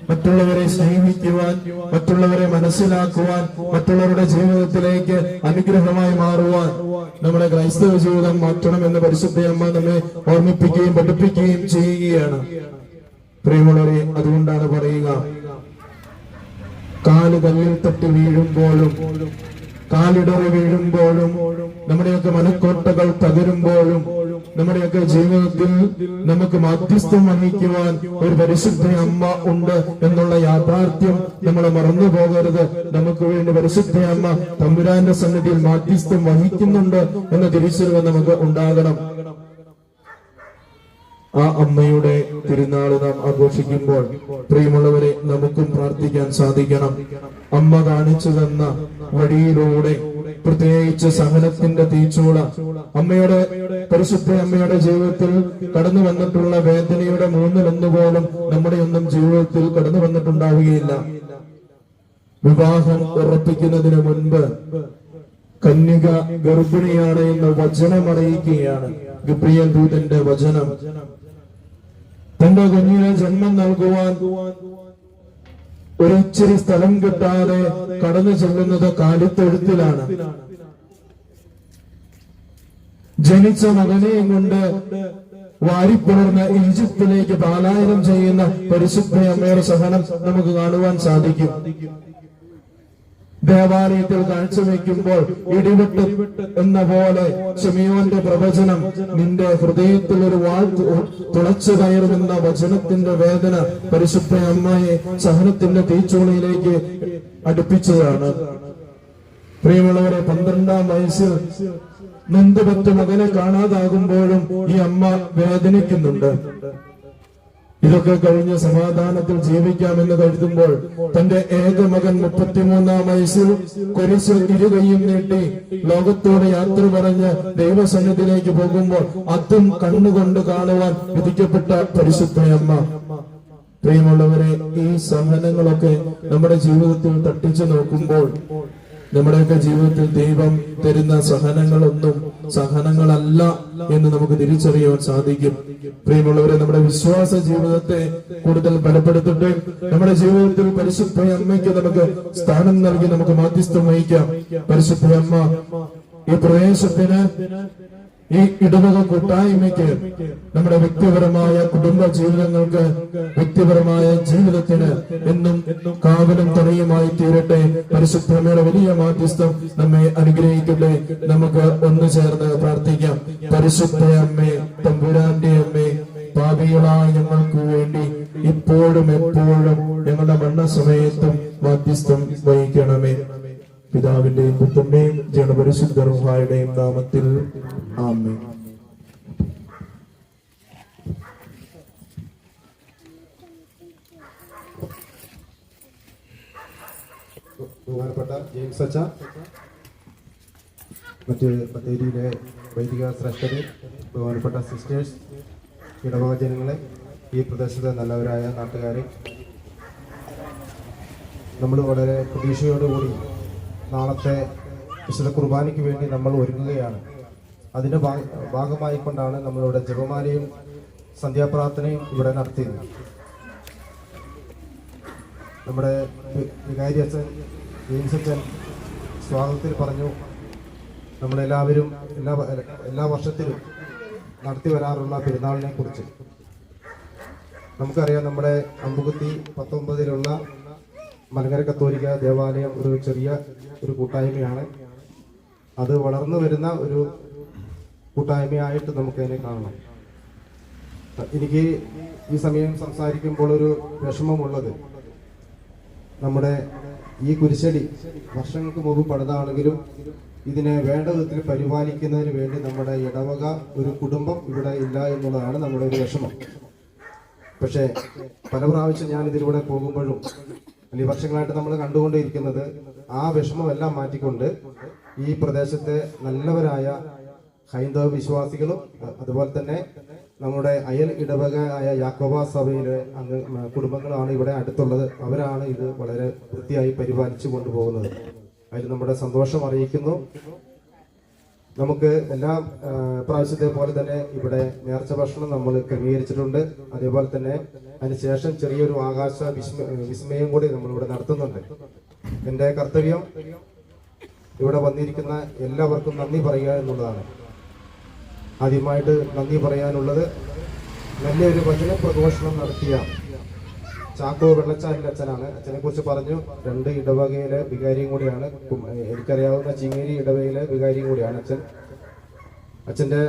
മറ്റുള്ളവരെ സ്നേഹിക്കുവാൻ, മറ്റുള്ളവരെ മനസ്സിലാക്കുവാൻ, മറ്റുള്ളവരുടെ ജീവിതത്തിലേക്ക് അനുഗ്രഹമായി മാറുവാൻ നമ്മുടെ ക്രൈസ്തവ ജീവിതം മാറ്റണമെന്ന് പരിശുദ്ധ അമ്മ നമ്മെ ഓർമ്മിപ്പിക്കുകയും പഠിപ്പിക്കുകയും ചെയ്യുകയാണ്. പ്രിയമുള്ളവരെ, അതുകൊണ്ടാണ് പറയുക, കാല് കല്ലിൽ തട്ടി വീഴുമ്പോഴും, കാലിടറി വീഴുമ്പോഴും, നമ്മുടെയൊക്കെ മനക്കോട്ടകൾ തകരുമ്പോഴും, നമ്മുടെയൊക്കെ ജീവിതത്തിൽ നമുക്ക് മാധ്യസ്ഥം വഹിക്കുവാൻ ഒരു പരിശുദ്ധ അമ്മ ഉണ്ട് എന്നുള്ള യാഥാർത്ഥ്യം നമ്മൾ മറന്നു പോകരുത്. നമുക്ക് വേണ്ടി പരിശുദ്ധ അമ്മ തമ്പുരാന്റെ സന്നിധിയിൽ മാധ്യസ്ഥം വഹിക്കുന്നുണ്ട് എന്ന തിരിച്ചറിവ് നമുക്ക് ഉണ്ടാകണം. ആ അമ്മയുടെ തിരുനാൾ നാം ആഘോഷിക്കുമ്പോൾ പ്രിയമുള്ളവരെ, നമുക്കും പ്രാർത്ഥിക്കാൻ സാധിക്കണം. അമ്മ കാണിച്ചു തന്ന വഴിയിലൂടെ, പ്രത്യേകിച്ച് സഹനത്തിന്റെ തീച്ചൂള, അമ്മയുടെ പരിശുദ്ധ അമ്മയുടെ ജീവിതത്തിൽ കടന്നു വന്നിട്ടുള്ള വേദനയുടെ 1/3 പോലും നമ്മുടെ ഒന്നും ജീവിതത്തിൽ കടന്നു വന്നിട്ടുണ്ടാവുകയില്ല. വിവാഹം ഉറപ്പിക്കുന്നതിന് മുൻപ് കന്യക ഗർഭിണിയാണ് എന്ന് വചനം അറിയിക്കുകയാണ്. ഗബ്രിയേൽ ദൂതന്റെ വചനം. തന്റെ കുഞ്ഞിനെ ജന്മം നൽകുവാൻ ഒരിച്ചിരി സ്ഥലം കിട്ടാതെ കടന്നു ചെല്ലുന്നത് കാലിത്തൊഴുത്തിലാണ്. ജനിച്ച മകനെയും കൊണ്ട് വാരിപ്പുണർന്ന് ഈജിപ്തിലേക്ക് പലായനം ചെയ്യുന്ന പരിശുദ്ധ അമ്മയുടെ സഹനം നമുക്ക് കാണുവാൻ സാധിക്കും. ദേവാലയത്തിൽ കാഴ്ചവെക്കുമ്പോൾ ഇടിവെട്ട് എന്ന പോലെ ശിമിയോന്റെ പ്രവചനം, നിന്റെ ഹൃദയത്തിൽ ഒരു വാൾ തുളച്ചു കയറുമെന്ന വചനത്തിന്റെ വേദന പരിശുദ്ധ അമ്മയെ സഹനത്തിന്റെ തീച്ചൂളയിലേക്ക് അടുപ്പിച്ചതാണ്. പ്രിയമുള്ളവരെ, 12ാം വയസ്സിൽ നൊന്തുപെറ്റ മകനെ കാണാതാകുമ്പോഴും ഈ അമ്മ വേദനിക്കുന്നുണ്ട്. ഇതൊക്കെ കഴിഞ്ഞ് സമാധാനത്തിൽ ജീവിക്കാമെന്ന് കരുതുമ്പോൾ തന്റെ ഏക മകൻ 33ാം വയസ്സിൽ കുരിശിൽ ഇരുകൈയും നീട്ടി ലോകത്തോട് യാത്ര പറഞ്ഞ് ദൈവസന്നിധിയിലേക്ക് പോകുമ്പോൾ അതും കണ്ണുകൊണ്ട് കാണുവാൻ വിധിക്കപ്പെട്ട പരിശുദ്ധ അമ്മ. പ്രിയമുള്ളവരെ, ഈ സഹനങ്ങളൊക്കെ നമ്മുടെ ജീവിതത്തിൽ തട്ടിച്ചു നോക്കുമ്പോൾ നമ്മുടെയൊക്കെ ജീവിതത്തിൽ ദൈവം തരുന്ന സഹനങ്ങളൊന്നും സഹനങ്ങളല്ല എന്ന് നമുക്ക് തിരിച്ചറിയാൻ സാധിക്കും. പ്രിയമുള്ളവരെ, നമ്മുടെ വിശ്വാസ ജീവിതത്തെ കൂടുതൽ ബലപ്പെടുത്തിട്ട് നമ്മുടെ ജീവിതത്തിൽ പരിശുദ്ധ അമ്മയ്ക്ക് നമുക്ക് സ്ഥാനം നൽകി നമുക്ക് മാധ്യസ്ഥം വഹിക്കാം. പരിശുദ്ധ അമ്മ ഈ പ്രദേശത്തിന്, ഈ ഇടവക കൂട്ടായ്മയ്ക്ക്, നമ്മുടെ വ്യക്തിപരമായ കുടുംബ ജീവിതങ്ങൾക്ക്, വ്യക്തിപരമായ ജീവിതത്തിന് എന്നും കാവലും തുണയുമായി തീരട്ടെ. പരിശുദ്ധമ്മയുടെ വലിയ മാധ്യസ്ഥം നമ്മെ അനുഗ്രഹിക്കട്ടെ. നമുക്ക് ഒന്നു ചേർന്ന് പ്രാർത്ഥിക്കാം. പരിശുദ്ധ അമ്മേ, തമ്പുരാന്റെ അമ്മേ, പാപികളായ ഞങ്ങൾക്ക് വേണ്ടി ഇപ്പോഴും എപ്പോഴും ഞങ്ങളുടെ മരണസമയത്തും മാധ്യസ്ഥം വഹിക്കണമേ. പിതാവിന്റെയും പുത്രന്റെയും ജനപരിശുദ്ധ റൂഹായുടെയും നാമത്തിൽ ആമേൻ. ബഹുമാനപ്പെട്ട ജെയിംസ് അച്ഛ, മറ്റ് ബത്തേരിയിലെ വൈദിക ശ്രേഷ്ഠരെ, ബഹുമാനപ്പെട്ട സിസ്റ്റേഴ്സ്, ഇടവക ജനങ്ങളെ, ഈ പ്രദേശത്തെ നല്ലവരായ നാട്ടുകാരെ, നമ്മൾ വളരെ പ്രതീക്ഷയോടുകൂടി നാളത്തെ വിശുദ്ധ കുർബാനയ്ക്ക് വേണ്ടി നമ്മൾ ഒരുങ്ങുകയാണ്. അതിൻ്റെ ഭാഗമായിക്കൊണ്ടാണ് നമ്മളിവിടെ ജപമാലയും സന്ധ്യാപ്രാർത്ഥനയും ഇവിടെ നടത്തിയത്. നമ്മുടെ വികാരി അച്ഛൻ ജെയിംസ് അച്ഛൻ സ്വാഗതത്തിൽ പറഞ്ഞു, നമ്മളെല്ലാവരും എല്ലാ വർഷത്തിലും നടത്തി വരാറുള്ള പെരുന്നാളിനെ കുറിച്ച്. നമുക്കറിയാം, നമ്മുടെ അമ്പുകുത്തി 19-ലുള്ള മലങ്കര കത്തോലിക്ക ദേവാലയം ഒരു ചെറിയ കൂട്ടായ്മയാണ്. അത് വളർന്നു വരുന്ന ഒരു കൂട്ടായ്മയായിട്ട് നമുക്കതിനെ കാണണം. എനിക്ക് ഈ സമയം സംസാരിക്കുമ്പോൾ ഒരു വിഷമമുള്ളത്, നമ്മുടെ ഈ കുരിശടി വർഷങ്ങൾക്ക് മുമ്പ് പണിതാണെങ്കിലും ഇതിനെ വേണ്ട വിധത്തിൽ പരിപാലിക്കുന്നതിന് വേണ്ടി നമ്മുടെ ഇടവക ഒരു കുടുംബം ഇവിടെ ഇല്ല എന്നുള്ളതാണ് നമ്മുടെ ഒരു വിഷമം. പക്ഷേ പല പ്രാവശ്യം ഞാൻ ഇതിലൂടെ പോകുമ്പോഴും ഈ വർഷങ്ങളായിട്ട് നമ്മൾ കണ്ടുകൊണ്ടിരിക്കുന്നത് ആ വിഷമമെല്ലാം മാറ്റിക്കൊണ്ട് ഈ പ്രദേശത്തെ നല്ലവരായ ഹൈന്ദവ വിശ്വാസികളും അതുപോലെ തന്നെ നമ്മുടെ അയൽ ഇടവകയായ യാക്കോബ സഭയിലെ കുടുംബങ്ങളാണ് ഇവിടെ അടുത്തുള്ളത്. അവരാണ് ഇത് വളരെ വൃത്തിയായി പരിപാലിച്ചു കൊണ്ടുപോകുന്നത്. അതിൽ നമ്മുടെ സന്തോഷം അറിയിക്കുന്നു. നമുക്ക് എല്ലാ പ്രാവശ്യത്തെ പോലെ തന്നെ ഇവിടെ നേർച്ച ഭക്ഷണം നമ്മൾ ക്രമീകരിച്ചിട്ടുണ്ട്. അതേപോലെ തന്നെ അതിനുശേഷം ചെറിയൊരു ആകാശ വിസ്മയം കൂടി നമ്മളിവിടെ നടത്തുന്നുണ്ട്. എൻ്റെ കർത്തവ്യം ഇവിടെ വന്നിരിക്കുന്ന എല്ലാവർക്കും നന്ദി പറയുക എന്നുള്ളതാണ്. ആദ്യമായിട്ട് നന്ദി പറയാനുള്ളത് നല്ലൊരു വചന പ്രഘോഷണം നടത്തിയ ചാക്കോ വെള്ളച്ചാലിന്റെ അച്ഛനാണ്. അച്ഛനെ കുറിച്ച് പറഞ്ഞു. 2 ഇടവകയിലെ വികാരിയും കൂടിയാണ്. എനിക്കറിയാവുന്ന ചിങ്ങേരി ഇടവകയിലെ വികാരിയും കൂടിയാണ് അച്ഛൻ. അച്ഛൻ്റെ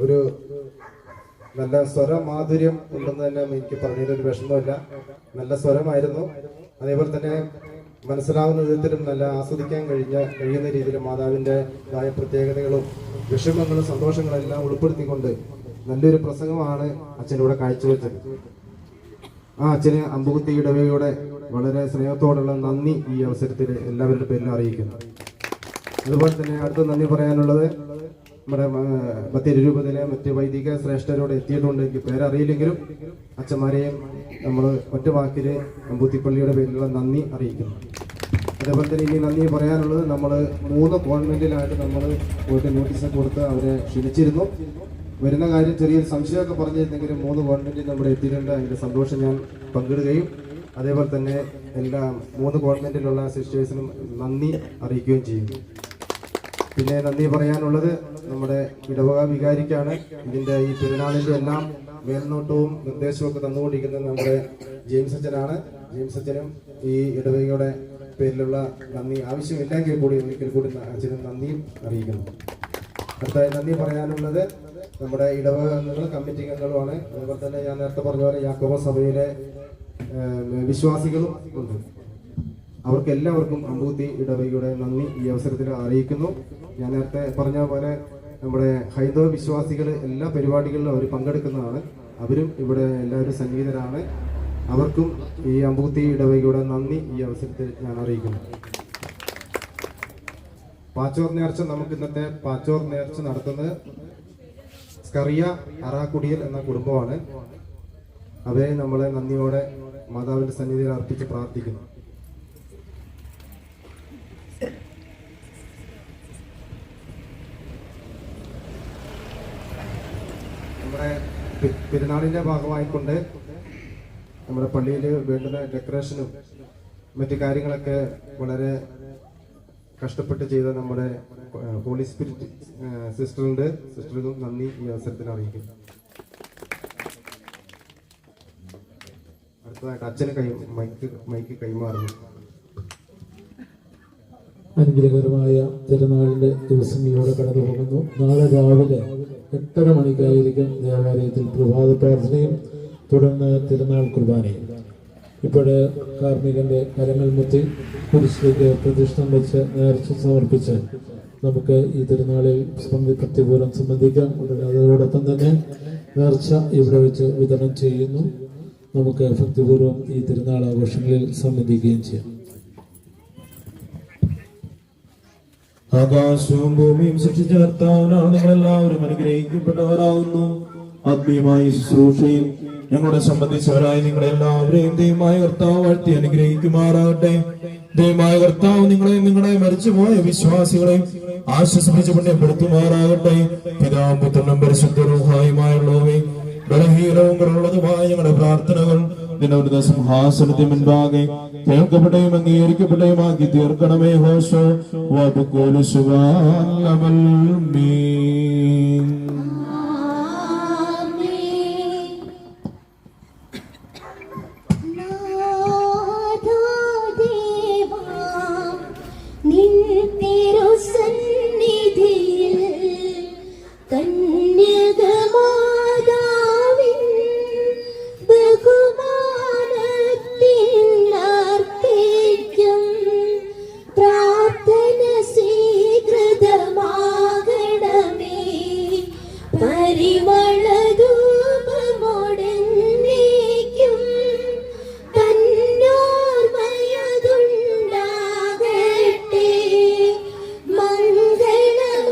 ഒരു നല്ല സ്വരമാധുര്യം ഉണ്ടെന്ന് തന്നെ എനിക്ക് പറഞ്ഞതിലൊരു വിഷമമില്ല. നല്ല സ്വരമായിരുന്നു. അതേപോലെ തന്നെ മനസ്സിലാവുന്ന വിധത്തിലും നല്ല ആസ്വദിക്കാൻ കഴിയുന്ന രീതിയിൽ മാതാവിൻ്റെതായ പ്രത്യേകതകളും വിഷമങ്ങളും സന്തോഷങ്ങളും എല്ലാം ഉൾപ്പെടുത്തിക്കൊണ്ട് നല്ലൊരു പ്രസംഗമാണ് അച്ഛനിവിടെ കാഴ്ചവെച്ചത്. ആ അച്ഛന് അമ്പുകുത്തി ഇടവകയുടെ വളരെ സ്നേഹത്തോടുള്ള നന്ദി ഈ അവസരത്തിൽ എല്ലാവരുടെ പേരിലും അറിയിക്കുന്നു. അതുപോലെ തന്നെ അടുത്ത നന്ദി പറയാനുള്ളത് നമ്മുടെ ബത്തേരി രൂപതയിലെ മറ്റ് വൈദിക ശ്രേഷ്ഠരോട് എത്തിയിട്ടുണ്ട്. എനിക്ക് പേരറിയില്ലെങ്കിലും അച്ഛന്മാരെയും നമ്മൾ ഒറ്റ വാക്കിൽ അമ്പുത്തിപ്പള്ളിയുടെ പേരിലുള്ള നന്ദി അറിയിക്കുന്നു. അതേപോലെ തന്നെ ഇനി നന്ദി പറയാനുള്ളത്, നമ്മൾ 3 ഗവൺമെന്റിലായിട്ട് നമ്മൾ പോയിട്ട് നോട്ടീസൊക്കെ കൊടുത്ത് അവരെ ക്ഷണിച്ചിരുന്നു. വരുന്ന കാര്യം ചെറിയൊരു സംശയമൊക്കെ പറഞ്ഞിരുന്നെങ്കിലും 3 ഗവൺമെന്റിൽ നമ്മുടെ എത്തിയിട്ടുണ്ട്. അതിൻ്റെ സന്തോഷം ഞാൻ പങ്കിടുകയും അതേപോലെ തന്നെ എല്ലാ 3 ഗവൺമെന്റിലുള്ള സിസ്റ്റേഴ്സിനും നന്ദി അറിയിക്കുകയും ചെയ്യുന്നു. പിന്നെ നന്ദി പറയാനുള്ളത് നമ്മുടെ ഇടവക വികാരിക്കാണ്. ഇതിൻ്റെ ഈ പെരുന്നാളിൻ്റെ എല്ലാം മേൽനോട്ടവും നിർദ്ദേശവും ഒക്കെ തന്നുകൊണ്ടിരിക്കുന്നത് നമ്മുടെ ജെയിംസ് അച്ഛനാണ്. ജെയിംസ് അച്ഛനും ഈ ഇടവകയുടെ പേരിലുള്ള നന്ദി ആവശ്യമില്ലെങ്കിൽ കൂടി ഒരിക്കൽ കൂടി അച്ഛനും നന്ദിയും അറിയിക്കുന്നു. അടുത്തായി നന്ദി പറയാനുള്ളത് നമ്മുടെ ഇടവക അംഗങ്ങളും കമ്മിറ്റി അംഗങ്ങളുമാണ്. അതുപോലെ തന്നെ ഞാൻ നേരത്തെ പറഞ്ഞ പോലെ യാക്കോബ സഭയിലെ വിശ്വാസികളും ഉണ്ട്. അവർക്ക് എല്ലാവർക്കും അമ്പൂത്തി ഇടവകയുടെ നന്ദി ഈ അവസരത്തിൽ അറിയിക്കുന്നു. ഞാൻ നേരത്തെ പറഞ്ഞ പോലെ നമ്മുടെ ഹൈന്ദവ വിശ്വാസികൾ എല്ലാ പരിപാടികളിലും അവർ പങ്കെടുക്കുന്നതാണ്. അവരും ഇവിടെ എല്ലാവരും സംഗീതരാണ്. അവർക്കും ഈ അമ്പൂത്തി ഇടവകയുടെ നന്ദി ഈ അവസരത്തിൽ ഞാൻ അറിയിക്കുന്നു. പാച്ചോർ നേർച്ച, നമുക്ക് ഇന്നത്തെ പാച്ചോർ നേർച്ച നടത്തുന്നത് സ്കറിയ അറാക്കുടിയൽ എന്ന കുടുംബമാണ്. അവരെ നമ്മളെ നന്ദിയോടെ മാതാവിന്റെ സന്നിധിയിൽ അർപ്പിച്ച് പ്രാർത്ഥിക്കുന്നു. നമ്മുടെ പെരുന്നാളിന്റെ ഭാഗമായിക്കൊണ്ട് നമ്മുടെ പള്ളിയിൽ വേണ്ടുന്ന ഡെക്കറേഷനും മറ്റു കാര്യങ്ങളൊക്കെ വളരെ കഷ്ടപ്പെട്ട് ചെയ്ത നമ്മുടെ ഹോളി സ്പിരിറ്റ് സിസ്റ്റർക്കും നന്ദി ഈ അവസരത്തിൽ അറിയിക്കും. അടുത്തതായിട്ട് അച്ഛന് മൈക്ക് കൈമാറുന്നു. അനുഗ്രഹകരമായ തിരുനാളിന്റെ ദിവസങ്ങളിലൂടെ കടന്നു പോകുന്നു. നാളെ രാവിലെ 8:30 മണിക്കായിരിക്കും ദേവാലയത്തിൽ പ്രഭാത പ്രാർത്ഥനയും തുടർന്ന് തിരുനാൾ കുർബാനയും. ഇപ്പോഴ് കാർമികന്റെ കരങ്ങൾ മുത്തി കുരിശിലേക്ക് പ്രതിഷ്ഠം വെച്ച് നേർച്ച സമർപ്പിച്ച് നമുക്ക് ഈ തിരുനാളിൽ ഭക്തിപൂർവ്വം സംബന്ധിക്കാം. ഉടനെ അതോടൊപ്പം തന്നെ നേർച്ച ഇവിടെ വെച്ച് വിതരണം ചെയ്യുന്നു. നമുക്ക് ഭക്തിപൂർവ്വം ഈ തിരുനാൾ ആഘോഷങ്ങളിൽ സംബന്ധിക്കുകയും ചെയ്യാം. ആകാശവും ഭൂമിയും സൃഷ്ടിച്ച കർത്താവിനാണ് നിങ്ങളെല്ലാവരും അനുഗ്രഹിക്കപ്പെട്ടവരാകുന്നു. ആത്മീയമായ ശുശ്രൂഷയിൽ ഞങ്ങളെ സംബന്ധിച്ചവരായി നിങ്ങളെല്ലാവരെയും ദൈവമായ കർത്താവ് വാഴ്ത്തി അനുഗ്രഹിക്കുമാറാകട്ടെ. ദൈവമായ കർത്താവ് നിങ്ങളെ മരിച്ചുപോയ വിശ്വാസികളെയും ആശ്വസിപ്പിച്ച് പുണ്യപ്പെടുത്തുമാറാകട്ടെ. പിതാവും പുത്രനും പരിശുദ്ധ റൂഹായുമായുള്ളവേ, ബലഹീനവും കുറവുള്ളതുമായ ഞങ്ങളുടെ പ്രാർത്ഥനകൾ നിന്നവരുടെ സിംഹാസനത്തിന് മുൻപാകെ കേൾക്കപ്പെട്ടയും അംഗീകരിക്കപ്പെട്ടയുമാക്കി തീർക്കണമേ. ഹോശോ വബുക്കോലു സുബാനമൽ മീൻ. നിൻ തിരുസന്നിധിയിൽ പരിമളധൂപമോടെന്നേക്കും തന്നോർമയതുണ്ടാകട്ടെ. മംഗളമായി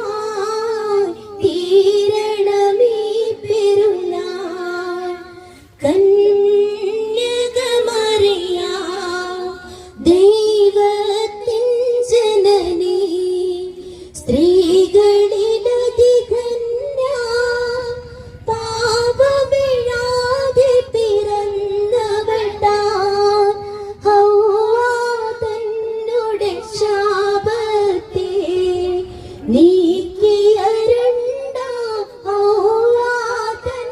തീരണമീ പെരുന്നാൾ. കന്യകമറിയാം ദൈവത്തിൻ ജനനി, സ്ത്രീകളിലധികന്യ പാപമിഴാതെ പിറന്നവളാം. ഹൗവ തന്നുടെ ശാപത്തെ നീക്കിയ രണ്ടാം ഹൗവ തൻ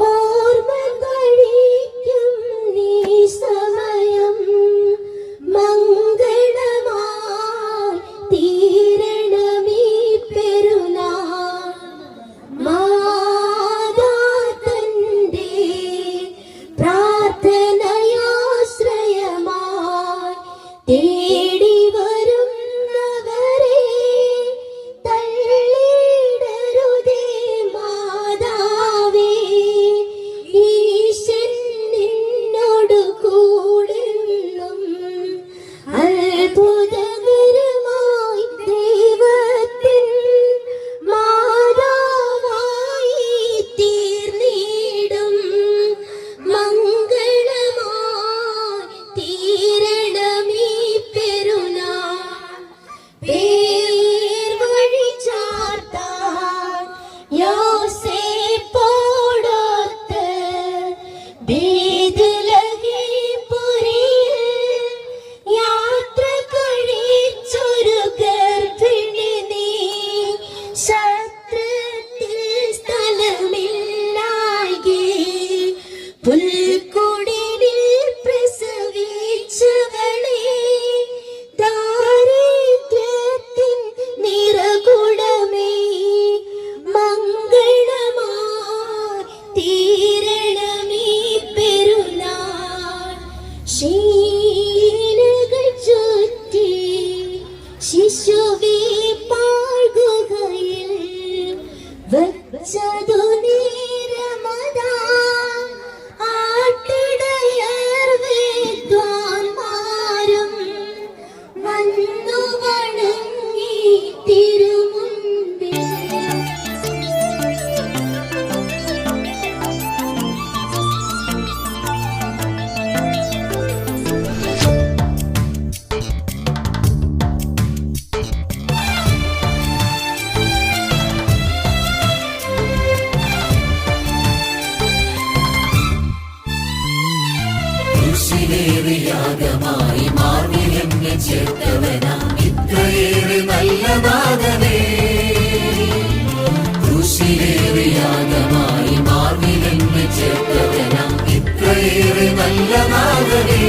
ഓർമ്മ കഴിക്കും നീ സമയം. മംഗളമായി തീരണമീ പെരുന്നാൾ. മാതാതന്റെ പ്രാർത്ഥനയാശ്രയമായി തേടി വരുന്നവരെ തള്ളിയിടരുതേ മാതാവേ. ഈശൻ നിന്നോട് കൂടുന്നും അത്ഭുതകരമായി ദൈവത്തിൻ മാതാവായി തീർന്നിടും. മംഗളമായി തീരണമീ പെരുന്നാൾ. പേർവഴി ചാർത്താൻ യോസേപ്പോടൊത്ത് ബേത്ലഹേംപുരിയിൽ യാത്ര കഴിച്ചൊരു ഗർഭിണി നീ. ശത്രുത്തിൽ സ്ഥലമില്ലായ്കെ പുൽക്കുടിലിൽ പ്രസവിച്ചവളെ. ദാരിദ്ര്യത്തിൻ നിറകുടമേ, മംഗളമായി തീരണമീ പെരുന്നാൾ. ശീലകൾ ചുറ്റി ശിശുവെ പാഴ്ഗുഹയിൽ വച്ചതു നേരമതാ. ആട്ടിടയർ വിദ്വാൻമാരും വന്നു വണങ്ങി തിരുമുൻപിൽ. യാഗമായി മാർവിലെന്നെ ചേർത്തവനാം ഇത്രയേറെ നല്ല നാഥനേ. കൃഷിയേറെ യാഗമായി മാർവിലെന്നെ ചേർത്തവനാം ഇത്രയേറെ നല്ല നാഥനേ.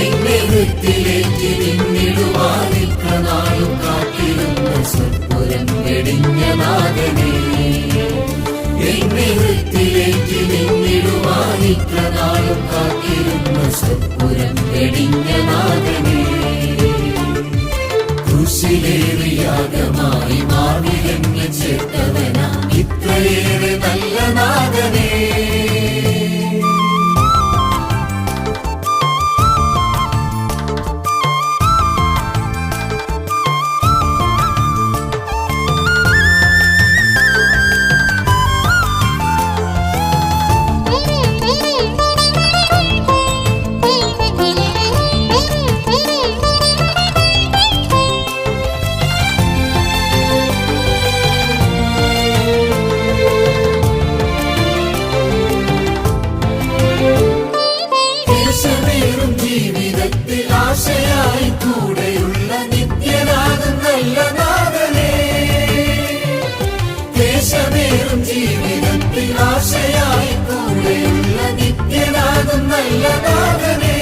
എന്നെ വൃത്തിയിലേക്ക് നിന്നിടുവാൻ ഇത്ര നാളും കാത്തിരുന്ന സ്വപ്പുരം വെടിഞ്ഞ നാഥനേ. എന്നെ വൃത്തിയിലേക്ക് നിന്നിടുവാൻ ഇത്ര നാളും കാത്തിരുന്ന സ്വപ്പുരം വെടിഞ്ഞ നാഥനേ. കൃഷിയിലേറെ യാഗമായി മാർവിലെന്നെ ചേർത്തവനാം ഇത്രയേറെ നല്ല നാഥനേ. ആശയായി കൂടെയുള്ള നിത്യനാഥൻ നല്ല നാഥനേ. ദേശമേറും ജീവിതത്തിൽ ആശയായി കൂടെയുള്ള നിത്യനാഥൻ നല്ല നാഥനേ.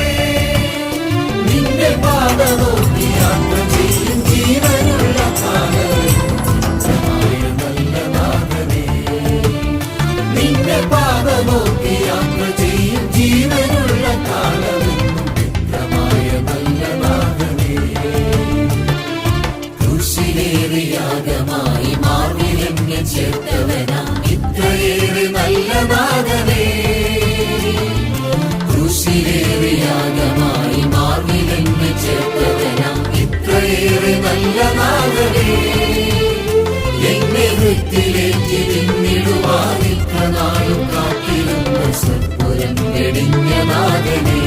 നിന്റെ പാദമോക്കി യാത്ര ചെയ്യും ജീവനുള്ള നല്ല നാഥനേ. നിന്റെ പാദമോക്കി യാത്ര ചെയ്യും ജീവനുള്ള കാലമെന്നും നല്ല നാഥനേ. കൃഷിയിലേറെ യാഗമായി മാർവിലെന്നെ എന്നെ വൃത്തിയിലേക്ക് നിന്നിടുവാനിത്ര നാളും കാത്തിരുന്ന സ്വപുരം വെടിഞ്ഞ നാഥനേ,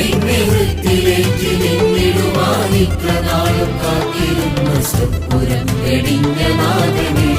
എന്നെ വൃത്തിയിലേക്ക് നിന്നിടുവാനിത്ര നാളും കാത്തിരുന്ന സ്വപുരം വെടിഞ്ഞ നാഥനേ.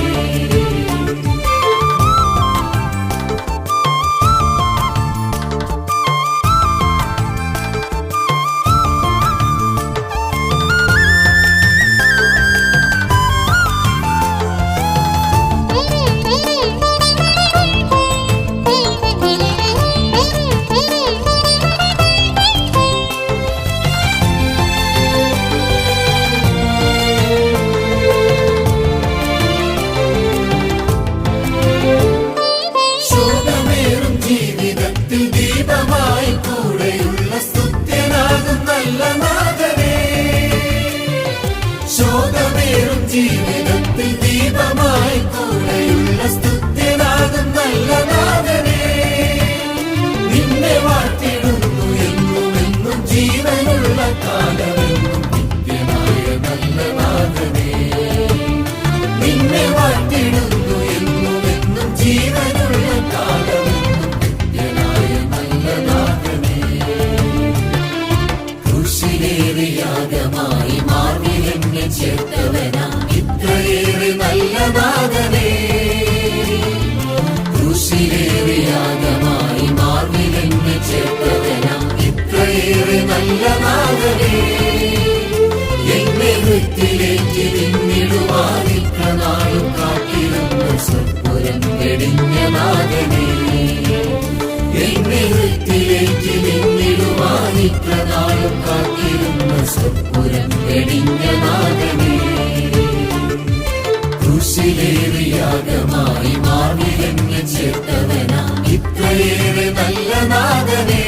ശോകമേറും ജീവിതത്തിൽ ദീപമായി കൂടെയുള്ള സ്തുത്യനാകും നല്ല നാഥനേ, ശോകമേറും ജീവിതത്തിൽ ദീപമായി കൂടെയുള്ള സ്തുത്യനാകും നല്ല നാഥനേ, നിന്നെ വാഴ്ത്തിടുന്നു എന്നും എന്നും ജീവനുള്ള കാലമെന്നും നിത്യനായ നല്ല നാഥനേ, നിന്നെ വാഴ്ത്തിടുന്നു എന്നും എന്നും ജീവനുള്ള കാലമെന്നും നിത്യനായ നല്ല നാഥനേ. കൃഷിയിലേറെ യാഗമായി മാർവിലെന്നെ ചേർത്തവനാ ഇത്രയേറെ നല്ല നാഥനേ, കൃഷിയിലേറെ യാഗമായി മാർവിലെന്നെ ചേർത്തവനാ ഇത്രയേറെ നല്ല നാഥനേ, എന്നെ വൃത്തിയിലേക്ക് നിന്നിടുവാനിത്ര നാളും കാത്തിരുന്ന സ്വപുരം വെടിഞ്ഞ നാഥനേ, എന്നെ വൃത്തിയിലേക്ക് നിന്നിടുവാനിത്ര നാളും കാത്തിരുന്ന സ്വപുരം വെടിഞ്ഞ നാഥനേ, കൃഷിയിലേറെ യാഗമായി മാർവിലെന്നെ ചേർത്തവനാ ഇത്രയേറെ നല്ല നാഥനേ.